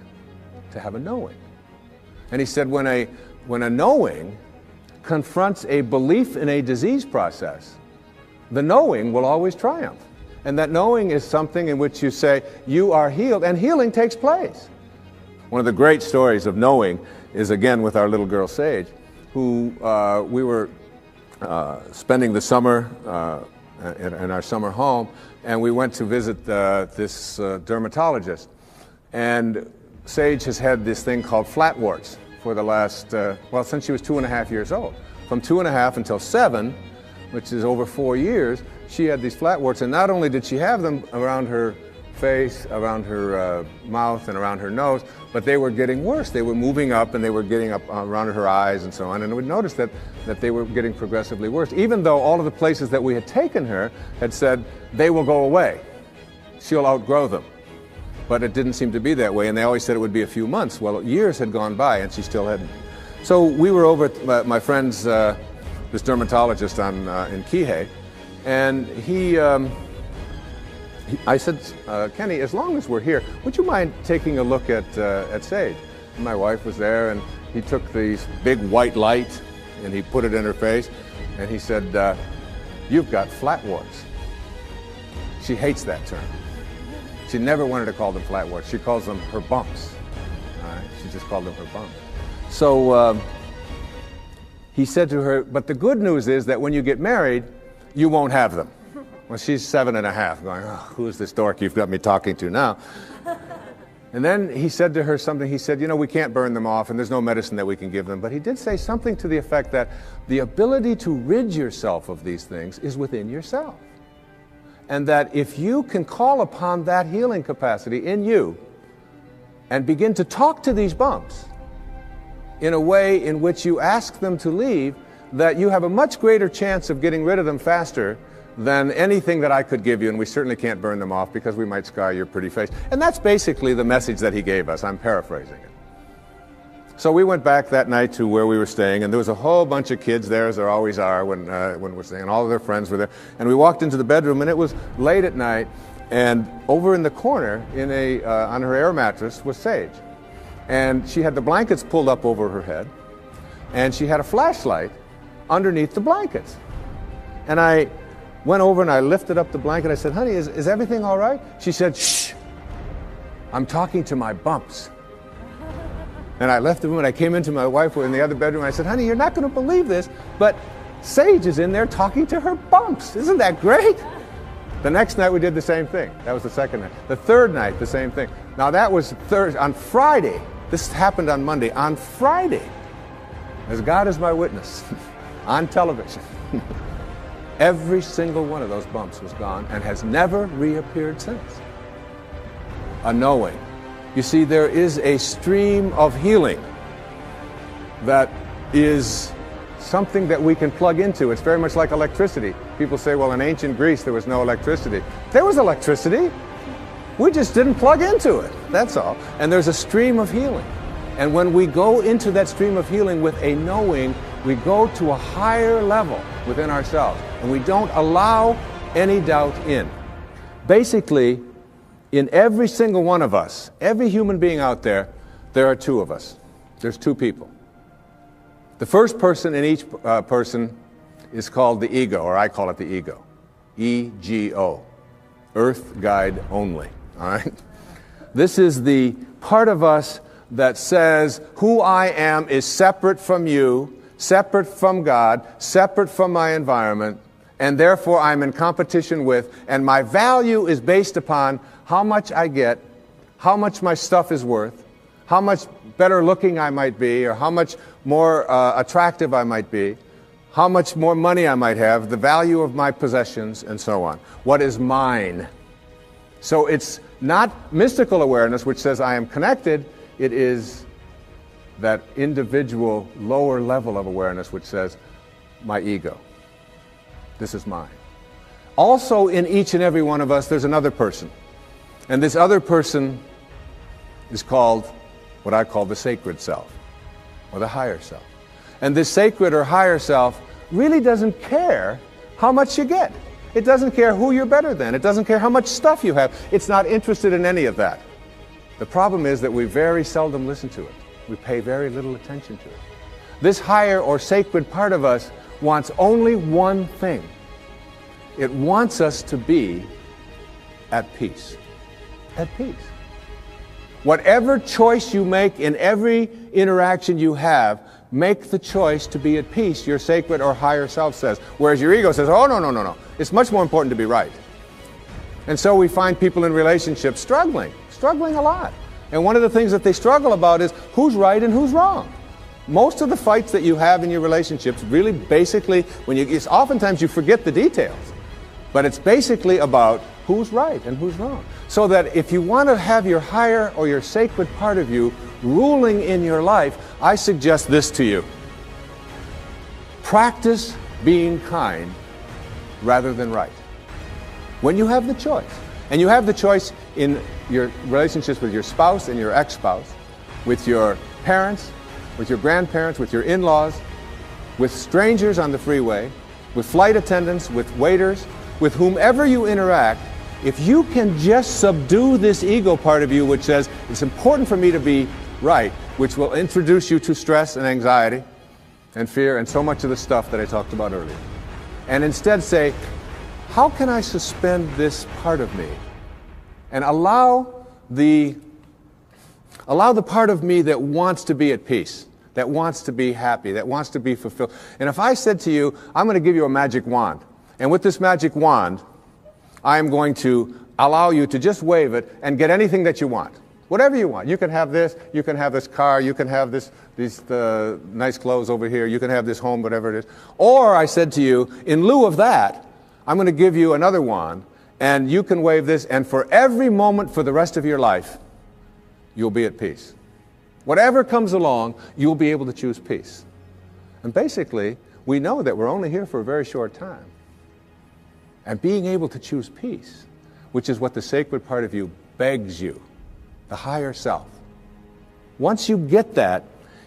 To have a knowing. And he said, when a knowing confronts a belief in a disease process, the knowing will always triumph. And that knowing is something in which you say, you are healed, and healing takes place. One of the great stories of knowing is, again, with our little girl, Sage, who we were spending the summer in our summer home, and we went to visit this dermatologist. And Sage has had this thing called flatwarts for the last, since she was 2.5 years old. From 2.5 until 7, which is over 4 years, she had these flatwarts, and not only did she have them around her face, around her mouth, and around her nose, but they were getting worse. They were moving up, and they were getting up around her eyes and so on, and we noticed that they were getting progressively worse, even though all of the places that we had taken her had said, they will go away. She'll outgrow them. But it didn't seem to be that way, and they always said it would be a few months. Well, years had gone by, and she still hadn't. So we were over at my friend's, this dermatologist in Kihei, And I said, Kenny, as long as we're here, would you mind taking a look at Sage? And my wife was there, and he took this big white light and he put it in her face, and he said, you've got flat warts. She hates that term. She never wanted to call them flat warts. She calls them her bumps. All right? She just called them her bumps. So he said to her, but the good news is that when you get married, you won't have them. Well, she's 7.5, going, oh, who's this dork you've got me talking to now? And then he said to her something. He said, you know, we can't burn them off, and there's no medicine that we can give them. But he did say something to the effect that the ability to rid yourself of these things is within yourself. And that if you can call upon that healing capacity in you and begin to talk to these bumps in a way in which you ask them to leave, that you have a much greater chance of getting rid of them faster than anything that I could give you, and we certainly can't burn them off because we might scar your pretty face. And that's basically the message that he gave us. I'm paraphrasing it. So we went back that night to where we were staying, and there was a whole bunch of kids there, as there always are when we're staying, and all of their friends were there. And we walked into the bedroom, and it was late at night, and over in the corner, on her air mattress, was Sage. And she had the blankets pulled up over her head, and she had a flashlight underneath the blankets. And I went over and I lifted up the blanket. I said, honey, is everything all right? She said, shh, I'm talking to my bumps. And I left the room and I came into my wife in the other bedroom. I said, honey, you're not going to believe this, but Sage is in there talking to her bumps. Isn't that great? The next night we did the same thing. That was the second night. The third night, the same thing. Now that was Thursday. On Friday, this happened on Monday. On Friday, as God is my witness, on television, every single one of those bumps was gone and has never reappeared since. A knowing. You see, there is a stream of healing that is something that we can plug into. It's very much like electricity. People say, well, in ancient Greece, there was no electricity. There was electricity. We just didn't plug into it. That's all. And there's a stream of healing. And when we go into that stream of healing with a knowing, we go to a higher level within ourselves. And we don't allow any doubt in. Basically, in every single one of us, every human being out there, there are two of us. There's two people. The first person in each person is called the ego, or I call it the ego. E-G-O. Earth Guide Only. All right? This is the part of us that says who I am is separate from you, separate from God, separate from my environment, and therefore I'm in competition with, and my value is based upon how much I get, how much my stuff is worth, how much better looking I might be, or how much more attractive I might be, how much more money I might have, the value of my possessions, and so on. What is mine? So it's not mystical awareness which says I am connected. It is that individual lower level of awareness which says my ego. This is mine. Also in each and every one of us there's another person. And this other person is called what I call the sacred self, or the higher self. And this sacred or higher self really doesn't care how much you get. It doesn't care who you're better than. It doesn't care how much stuff you have. It's not interested in any of that. The problem is that we very seldom listen to it. We pay very little attention to it. This higher or sacred part of us wants only one thing. It wants us to be at peace. At peace. Whatever choice you make in every interaction you have, make the choice to be at peace, your sacred or higher self says. Whereas your ego says, oh, no. It's much more important to be right. And so we find people in relationships struggling a lot. And one of the things that they struggle about is who's right and who's wrong. Most of the fights that you have in your relationships really basically, oftentimes you forget the details. But it's basically about who's right and who's wrong. So that if you want to have your higher or your sacred part of you ruling in your life, I suggest this to you. Practice being kind rather than right. When you have the choice. And you have the choice in your relationships with your spouse and your ex-spouse, with your parents, with your grandparents, with your in-laws, with strangers on the freeway, with flight attendants, with waiters, with whomever you interact, if you can just subdue this ego part of you which says, it's important for me to be right, which will introduce you to stress and anxiety and fear and so much of the stuff that I talked about earlier. And instead say, how can I suspend this part of me and allow the part of me that wants to be at peace, that wants to be happy, that wants to be fulfilled. And if I said to you, I'm going to give you a magic wand, and with this magic wand, I am going to allow you to just wave it and get anything that you want. Whatever you want. You can have this car, you can have these nice clothes over here, you can have this home, whatever it is. Or I said to you, in lieu of that, I'm going to give you another wand, and you can wave this, and for every moment for the rest of your life, you'll be at peace. Whatever comes along, you'll be able to choose peace. And basically, we know that we're only here for a very short time. And being able to choose peace, which is what the sacred part of you begs you, the higher self. Once you get that,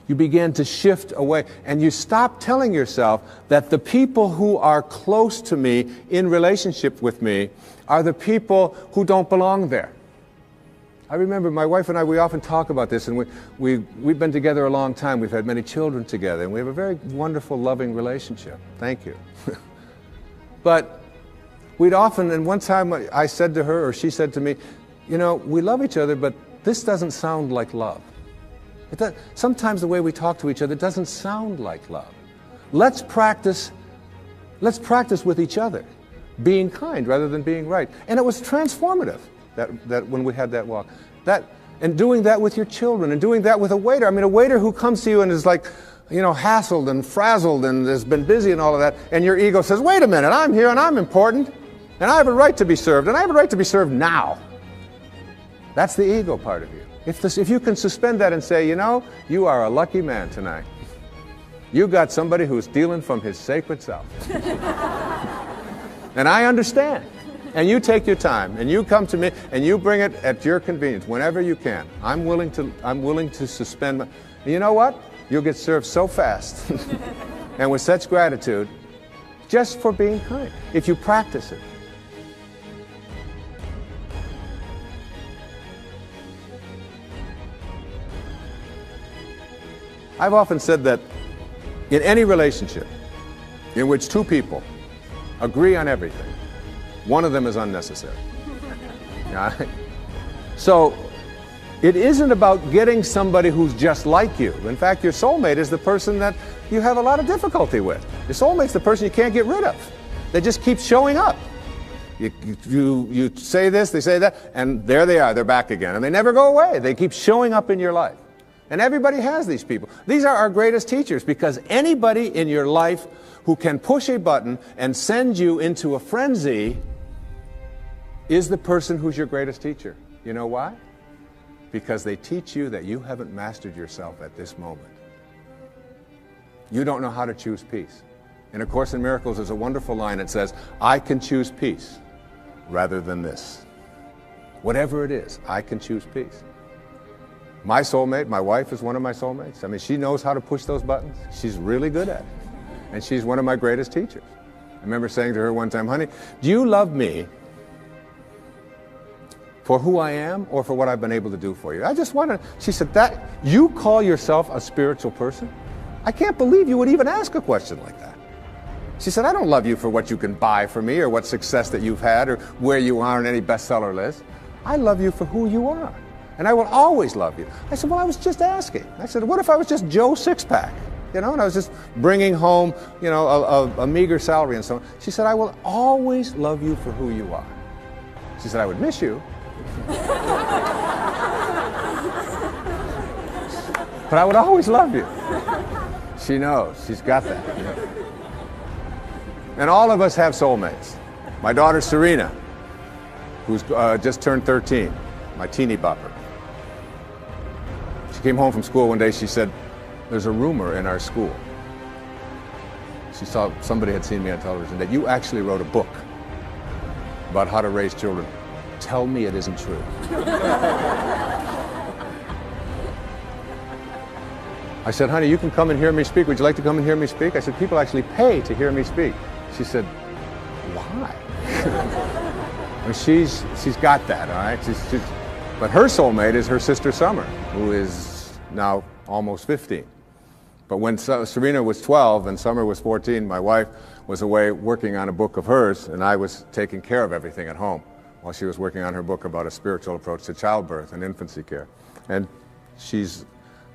you begin to shift away, and you stop telling yourself that the people who are close to me, in relationship with me, are the people who don't belong there. I remember my wife and I, we often talk about this, and we've been together a long time. We've had many children together, and we have a very wonderful, loving relationship. Thank you. But we'd often, and one time I said to her, or she said to me, you know, we love each other, but this doesn't sound like love. Sometimes the way we talk to each other doesn't sound like love. Let's practice with each other, being kind rather than being right. And it was transformative. That when we had that walk, and doing that with your children, and doing that with a waiter. I mean, a waiter who comes to you and is like, you know, hassled and frazzled and has been busy and all of that, and your ego says, wait a minute, I'm here and I'm important, and I have a right to be served, and I have a right to be served now. That's the ego part of you. If you can suspend that and say, you know, you are a lucky man tonight. You got somebody who's dealing from his sacred self. And I understand. And you take your time, and you come to me, and you bring it at your convenience, whenever you can. I'm willing to suspend my... And you know what? You'll get served so fast, and with such gratitude, just for being kind, if you practice it. I've often said that in any relationship in which two people agree on everything, one of them is unnecessary. So it isn't about getting somebody who's just like you. In fact, your soulmate is the person that you have a lot of difficulty with. Your soulmate's the person you can't get rid of. They just keep showing up. You say this, they say that, and there they are, they're back again. And they never go away. They keep showing up in your life. And everybody has these people. These are our greatest teachers, because anybody in your life who can push a button and send you into a frenzy is the person who's your greatest teacher. You know why? Because they teach you that you haven't mastered yourself at this moment. You don't know how to choose peace. In A Course in Miracles, there's a wonderful line that says, I can choose peace rather than this. Whatever it is, I can choose peace. My soulmate, my wife, is one of my soulmates. I mean, she knows how to push those buttons. She's really good at it. And she's one of my greatest teachers. I remember saying to her one time, honey, do you love me for who I am or for what I've been able to do for you? I just want to, she said, that you call yourself a spiritual person? I can't believe you would even ask a question like that. She said, I don't love you for what you can buy for me or what success that you've had or where you are on any bestseller list. I love you for who you are. And I will always love you. I said, well, I was just asking. I said, what if I was just Joe Sixpack? You know, and I was just bringing home, you know, a meager salary and so on. She said, I will always love you for who you are. She said, I would miss you. But I would always love you. She knows. She's got that. You know? And all of us have soulmates. My daughter Serena, who's just turned 13, my teeny bopper. She came home from school one day, she said, there's a rumor in our school. She saw somebody had seen me on television that you actually wrote a book about how to raise children. Tell me it isn't true. I said, honey, you can come and hear me speak. Would you like to come and hear me speak? I said, people actually pay to hear me speak. She said, why? Well, she's got that, all right? But her soulmate is her sister Summer, who is now almost 15. But when Serena was 12 and Summer was 14, my wife was away working on a book of hers, and I was taking care of everything at home while she was working on her book about a spiritual approach to childbirth and infancy care. And she's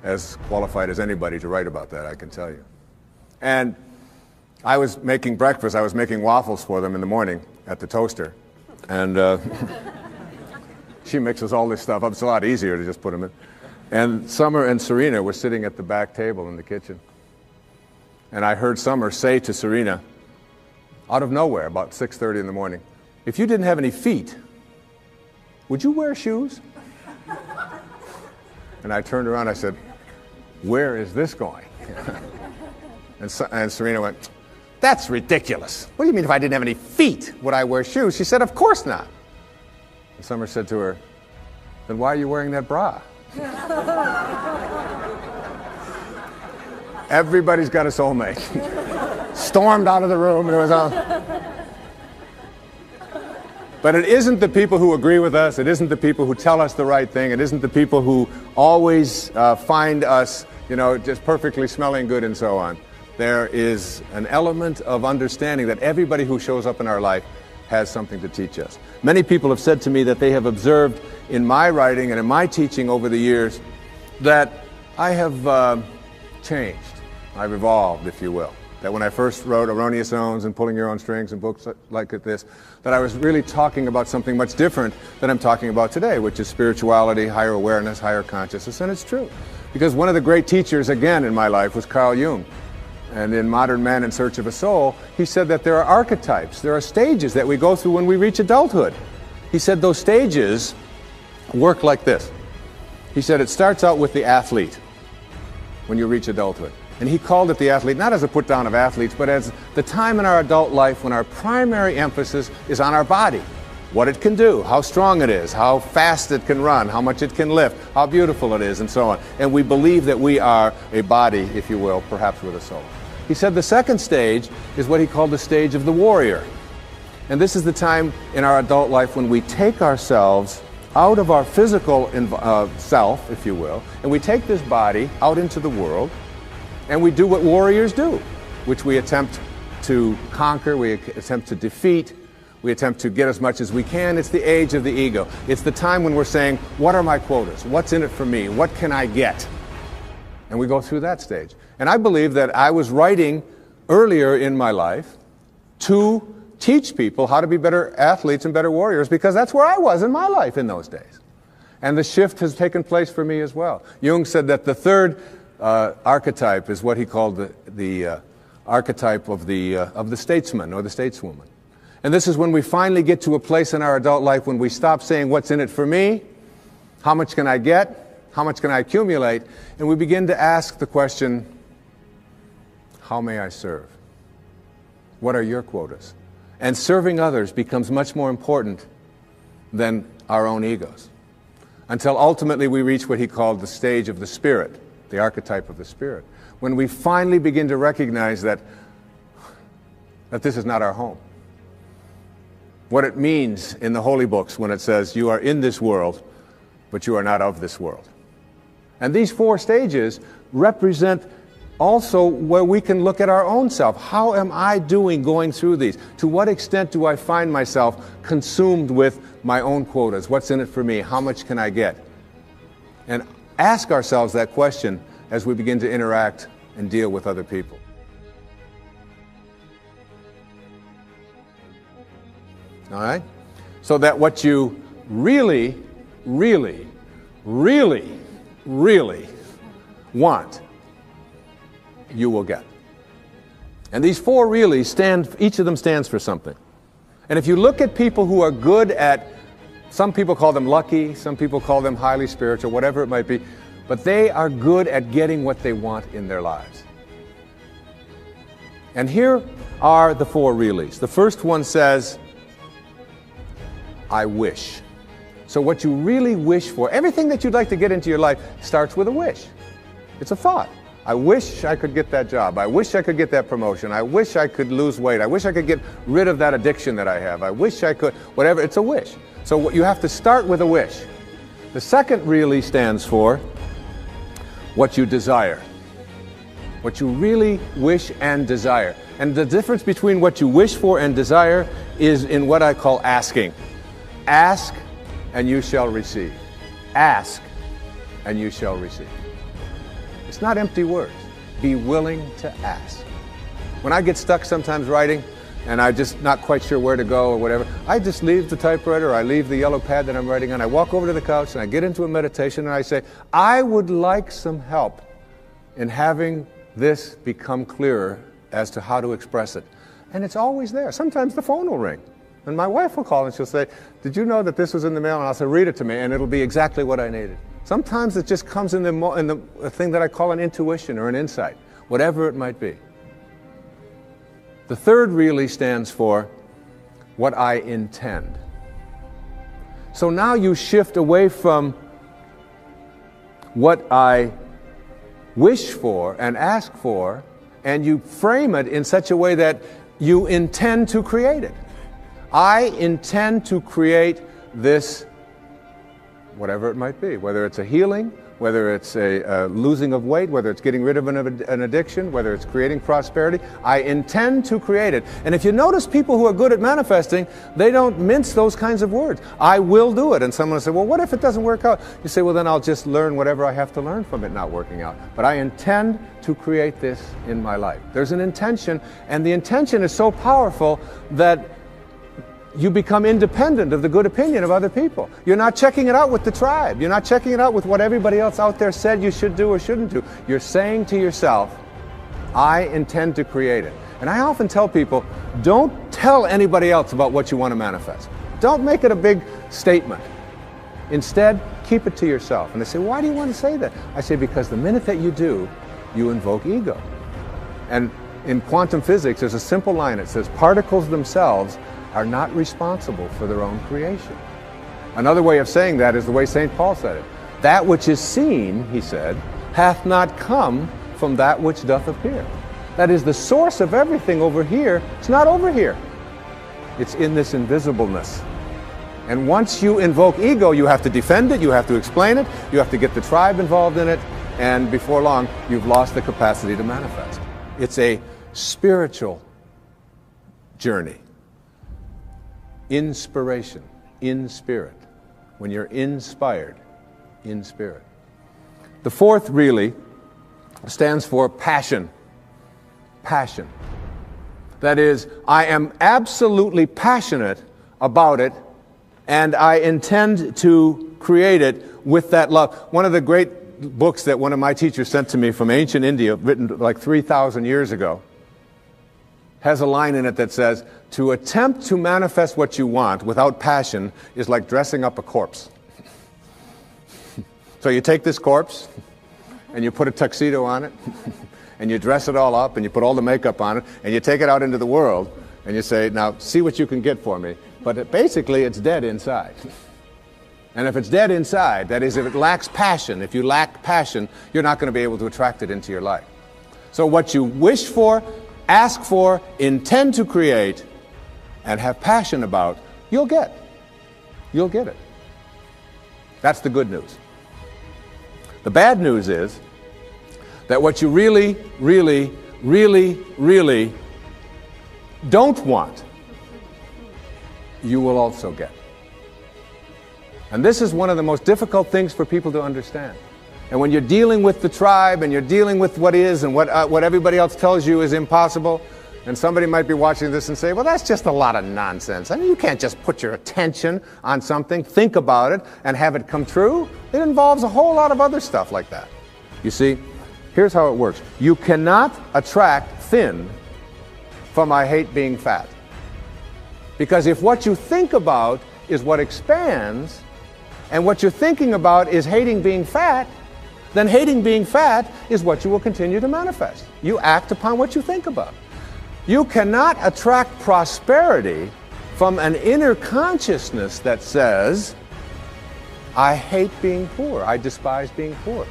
as qualified as anybody to write about that, I can tell you. And I was making breakfast. I was making waffles for them in the morning at the toaster. And she mixes all this stuff up. It's a lot easier to just put them in. And Summer and Serena were sitting at the back table in the kitchen. And I heard Summer say to Serena, out of nowhere, about 6:30 in the morning, if you didn't have any feet, would you wear shoes? And I turned around, I said, where is this going? And Serena went, that's ridiculous. What do you mean if I didn't have any feet, would I wear shoes? She said, of course not. And Summer said to her, then why are you wearing that bra? Everybody's got a soulmate. Stormed out of the room, and it was all. But it isn't the people who agree with us, it isn't the people who tell us the right thing, it isn't the people who always find us, just perfectly smelling good and so on. There is an element of understanding that everybody who shows up in our life has something to teach us. Many people have said to me that they have observed in my writing and in my teaching over the years that I have changed. I've evolved, if you will. That when I first wrote Erroneous Zones and Pulling Your Own Strings and books like this, that I was really talking about something much different than I'm talking about today, which is spirituality, higher awareness, higher consciousness, and it's true. Because one of the great teachers, again, in my life was Carl Jung. And in Modern Man in Search of a Soul, he said that there are archetypes, there are stages that we go through when we reach adulthood. He said those stages work like this. He said it starts out with the athlete when you reach adulthood. And he called it the athlete, not as a put down of athletes, but as the time in our adult life when our primary emphasis is on our body. What it can do, how strong it is, how fast it can run, how much it can lift, how beautiful it is, and so on. And we believe that we are a body, if you will, perhaps with a soul. He said the second stage is what he called the stage of the warrior. And this is the time in our adult life when we take ourselves out of our physical self, if you will, and we take this body out into the world, and we do what warriors do, which we attempt to conquer, we attempt to defeat, we attempt to get as much as we can. It's the age of the ego. It's the time when we're saying, what are my quotas? What's in it for me? What can I get? And we go through that stage. And I believe that I was writing earlier in my life to teach people how to be better athletes and better warriors, because that's where I was in my life in those days. And the shift has taken place for me as well. Jung said that the third archetype is what he called the archetype of the statesman or the stateswoman. And this is when we finally get to a place in our adult life when we stop saying, what's in it for me? How much can I get? How much can I accumulate? And we begin to ask the question, how may I serve? What are your quotas? And serving others becomes much more important than our own egos, until ultimately we reach what he called the stage of the spirit, the archetype of the spirit, when we finally begin to recognize that this is not our home. What it means in the holy books when it says, you are in this world, but you are not of this world. And these four stages represent also where we can look at our own self. How am I doing going through these? To what extent do I find myself consumed with my own quotas? What's in it for me? How much can I get? And ask ourselves that question as we begin to interact and deal with other people. All right? So that what you really, really, really, really want, you will get. And these four really stand, each of them stands for something. And if you look at people who are good at, some people call them lucky, some people call them highly spiritual, whatever it might be, but they are good at getting what they want in their lives. And here are the four reallys. The first one says, I wish. So what you really wish for, everything that you'd like to get into your life starts with a wish. It's a thought. I wish I could get that job. I wish I could get that promotion. I wish I could lose weight. I wish I could get rid of that addiction that I have. I wish I could, whatever. It's a wish. So you have to start with a wish. The second really stands for what you desire. What you really wish and desire. And the difference between what you wish for and desire is in what I call asking. Ask and you shall receive. Ask and you shall receive. It's not empty words. Be willing to ask. When I get stuck sometimes writing and I'm just not quite sure where to go or whatever, I just leave the typewriter, or I leave the yellow pad that I'm writing on, I walk over to the couch and I get into a meditation and I say, I would like some help in having this become clearer as to how to express it. And it's always there. Sometimes the phone will ring and my wife will call and she'll say, did you know that this was in the mail? And I'll say, read it to me, and it'll be exactly what I needed. Sometimes it just comes in the thing that I call an intuition or an insight, whatever it might be. The third really stands for what I intend. So now you shift away from what I wish for and ask for, and you frame it in such a way that you intend to create it. I intend to create this, whatever it might be, whether it's a healing, whether it's a losing of weight, whether it's getting rid of an addiction, whether it's creating prosperity. I intend to create it. And if you notice people who are good at manifesting, they don't mince those kinds of words. I will do it. And someone will say, well, what if it doesn't work out? You say, well, then I'll just learn whatever I have to learn from it not working out. But I intend to create this in my life. There's an intention, and the intention is so powerful that you become independent of the good opinion of other people. You're not checking it out with the tribe. You're not checking it out with what everybody else out there said you should do or shouldn't do. You're saying to yourself, I intend to create it. And I often tell people, don't tell anybody else about what you want to manifest. Don't make it a big statement. Instead, keep it to yourself. And they say, why do you want to say that? I say, because the minute that you do, you invoke ego. And in quantum physics, there's a simple line. It says, particles themselves are not responsible for their own creation. Another way of saying that is the way St. Paul said it. That which is seen, he said, hath not come from that which doth appear. That is, the source of everything over here, it's not over here. It's in this invisibleness. And once you invoke ego, you have to defend it, you have to explain it, you have to get the tribe involved in it, and before long, you've lost the capacity to manifest. It's a spiritual journey. Inspiration, in spirit. When you're inspired, in spirit. The fourth really stands for passion. Passion. That is, I am absolutely passionate about it, and I intend to create it with that love. One of the great books that one of my teachers sent to me from ancient India, written like 3,000 years ago, has a line in it that says, to attempt to manifest what you want without passion is like dressing up a corpse. So you take this corpse and you put a tuxedo on it and you dress it all up and you put all the makeup on it and you take it out into the world and you say, now see what you can get for me. But basically it's dead inside. And if it's dead inside, that is, if it lacks passion, if you lack passion, you're not going to be able to attract it into your life. So what you wish for, ask for, intend to create, and have passion about, you'll get. You'll get it. That's the good news. The bad news is that what you really, really, really, really don't want, you will also get. And this is one of the most difficult things for people to understand. And when you're dealing with the tribe and you're dealing with what is and what everybody else tells you is impossible, and somebody might be watching this and say, well, that's just a lot of nonsense. I mean, you can't just put your attention on something, think about it, and have it come true. It involves a whole lot of other stuff like that. You see, here's how it works. You cannot attract thin from I hate being fat. Because if what you think about is what expands, and what you're thinking about is hating being fat, then hating being fat is what you will continue to manifest. You act upon what you think about. You cannot attract prosperity from an inner consciousness that says, I hate being poor, I despise being poor.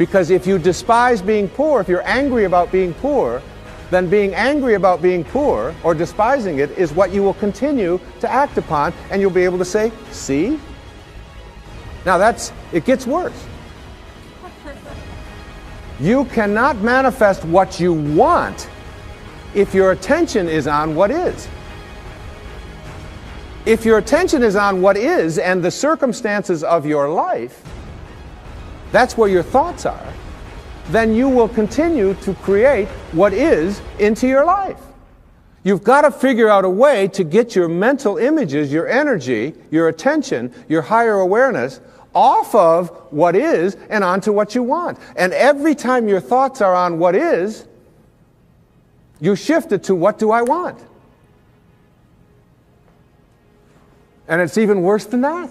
Because if you despise being poor, if you're angry about being poor, then being angry about being poor or despising it is what you will continue to act upon, and you'll be able to say, see? Now it gets worse. You cannot manifest what you want if your attention is on what is. If your attention is on what is and the circumstances of your life, that's where your thoughts are, then you will continue to create what is into your life. You've got to figure out a way to get your mental images, your energy, your attention, your higher awareness off of what is and onto what you want. And every time your thoughts are on what is, you shift it to what do I want? And it's even worse than that.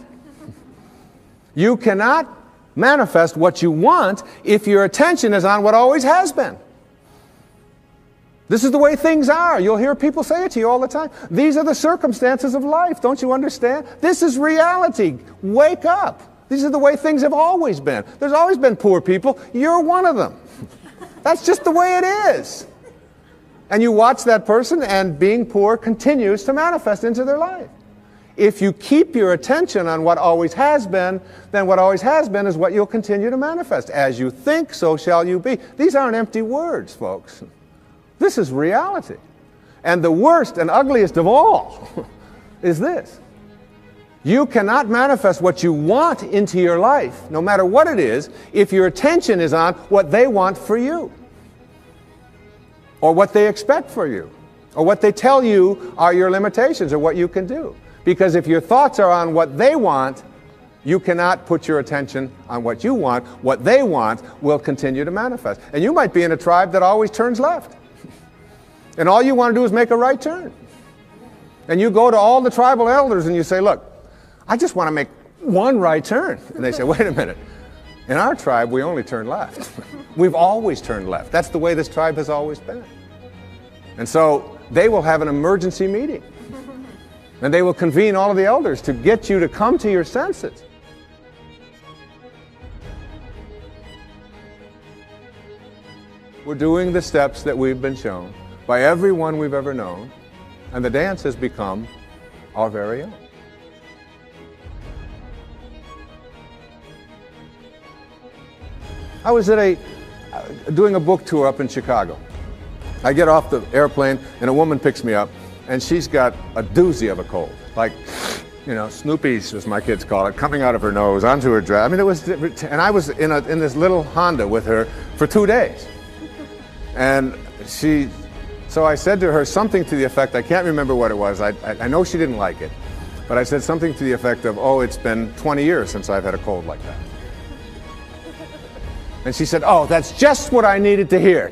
You cannot manifest what you want if your attention is on what always has been. This is the way things are. You'll hear people say it to you all the time. These are the circumstances of life. Don't you understand? This is reality. Wake up. These are the way things have always been. There's always been poor people. You're one of them. That's just the way it is. And you watch that person, and being poor continues to manifest into their life. If you keep your attention on what always has been, then what always has been is what you'll continue to manifest. As you think, so shall you be. These aren't empty words, folks. This is reality. And the worst and ugliest of all is this. You cannot manifest what you want into your life, no matter what it is, if your attention is on what they want for you, or what they expect for you, or what they tell you are your limitations or what you can do. Because if your thoughts are on what they want, you cannot put your attention on what you want. What they want will continue to manifest. And you might be in a tribe that always turns left. And all you want to do is make a right turn. And you go to all the tribal elders and you say, look, I just want to make one right turn. And they say, wait a minute. In our tribe, we only turn left. We've always turned left. That's the way this tribe has always been. And so they will have an emergency meeting. And they will convene all of the elders to get you to come to your senses. We're doing the steps that we've been shown by everyone we've ever known, and the dance has become our very own. I was doing a book tour up in Chicago. I get off the airplane and a woman picks me up, and she's got a doozy of a cold, like, you know, Snoopy's, as my kids call it, coming out of her nose onto her dress. I mean, it was, and I was in this little Honda with her for 2 days, and so I said to her something to the effect, I can't remember what it was. I know she didn't like it, but I said something to the effect of, oh, it's been 20 years since I've had a cold like that. And she said, oh, that's just what I needed to hear.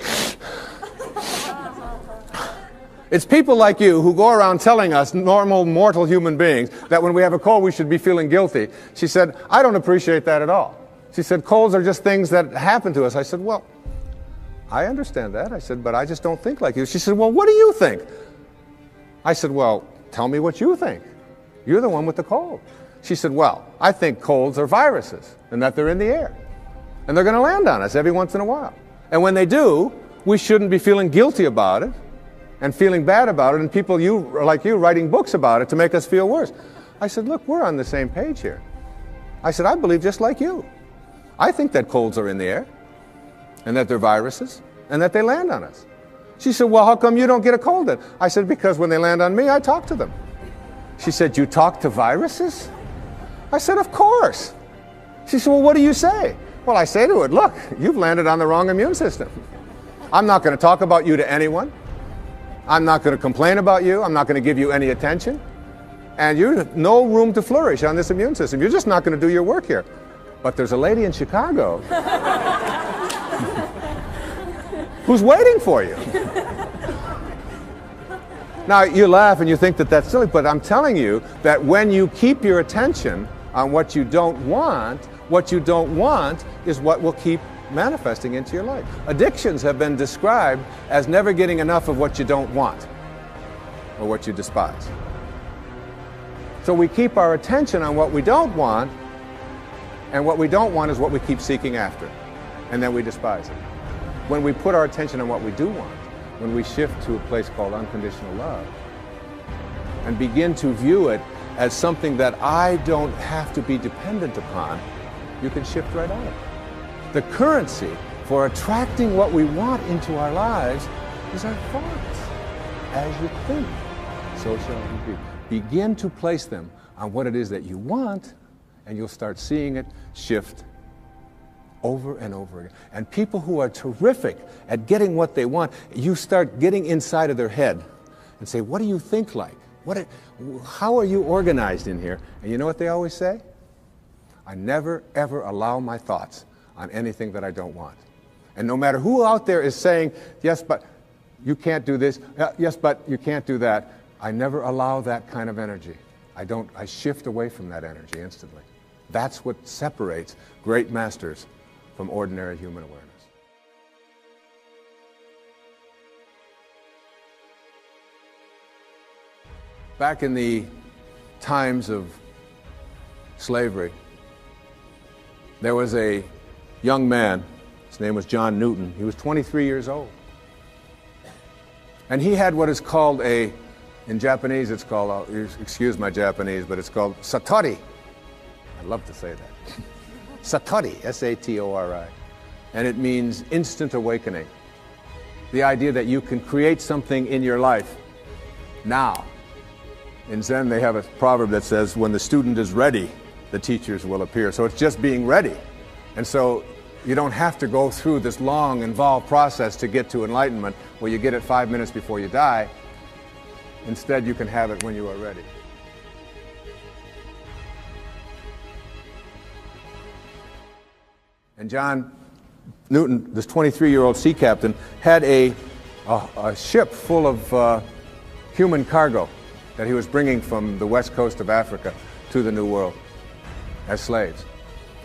It's people like you who go around telling us, normal, mortal human beings, that when we have a cold we should be feeling guilty. She said, I don't appreciate that at all. She said, colds are just things that happen to us. I said, well, I understand that. I said, but I just don't think like you. She said, well, what do you think? I said, well, tell me what you think. You're the one with the cold. She said, well, I think colds are viruses and that they're in the air. And they're going to land on us every once in a while. And when they do, we shouldn't be feeling guilty about it and feeling bad about it, and people like you writing books about it to make us feel worse. I said, look, we're on the same page here. I said, I believe just like you. I think that colds are in the air, and that they're viruses, and that they land on us. She said, well, how come you don't get a cold then? I said, because when they land on me, I talk to them. She said, you talk to viruses? I said, of course. She said, well, what do you say? Well, I say to it, look, you've landed on the wrong immune system. I'm not going to talk about you to anyone. I'm not going to complain about you. I'm not going to give you any attention. And you have no room to flourish on this immune system. You're just not going to do your work here. But there's a lady in Chicago who's waiting for you. Now, you laugh and you think that that's silly, but I'm telling you that when you keep your attention on what you don't want is what will keep manifesting into your life. Addictions have been described as never getting enough of what you don't want or what you despise. So we keep our attention on what we don't want, and what we don't want is what we keep seeking after. and then we despise it. When we put our attention on what we do want, when we shift to a place called unconditional love, and begin to view it as something that I don't have to be dependent upon, you can shift right out of it. The currency for attracting what we want into our lives is our thoughts. As you think, so shall you be. Begin to place them on what it is that you want, and you'll start seeing it shift over and over again. And people who are terrific at getting what they want, you start getting inside of their head and say, what do you think like? How are you organized in here? And you know what they always say? I never, ever allow my thoughts on anything that I don't want. And no matter who out there is saying, yes, but you can't do this, yes, but you can't do that, I never allow that kind of energy. I shift away from that energy instantly. That's what separates great masters from ordinary human awareness. Back in the times of slavery, there was a young man, his name was John Newton. He was 23 years old. And he had what is called in Japanese it's called, excuse my Japanese, but it's called satori. I love to say that. Satori, S-A-T-O-R-I. And it means instant awakening. The idea that you can create something in your life now. In Zen, they have a proverb that says, when the student is ready, the teachers will appear. So it's just being ready. And so you don't have to go through this long, involved process to get to enlightenment where you get it 5 minutes before you die. Instead, you can have it when you are ready. And John Newton, this 23-year-old sea captain, had a ship full of human cargo that he was bringing from the west coast of Africa to the New World as slaves.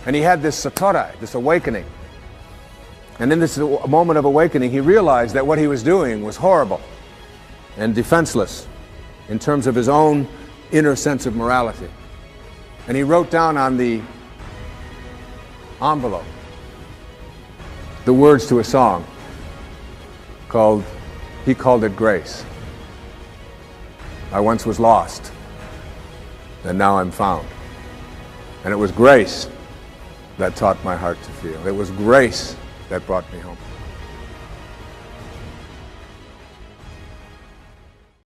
And he had this satori, this awakening. And in this moment of awakening, he realized that what he was doing was horrible and defenseless in terms of his own inner sense of morality. And he wrote down on the envelope the words to a song he called it Grace. I once was lost, and now I'm found. And it was grace that taught my heart to feel. It was grace that brought me home.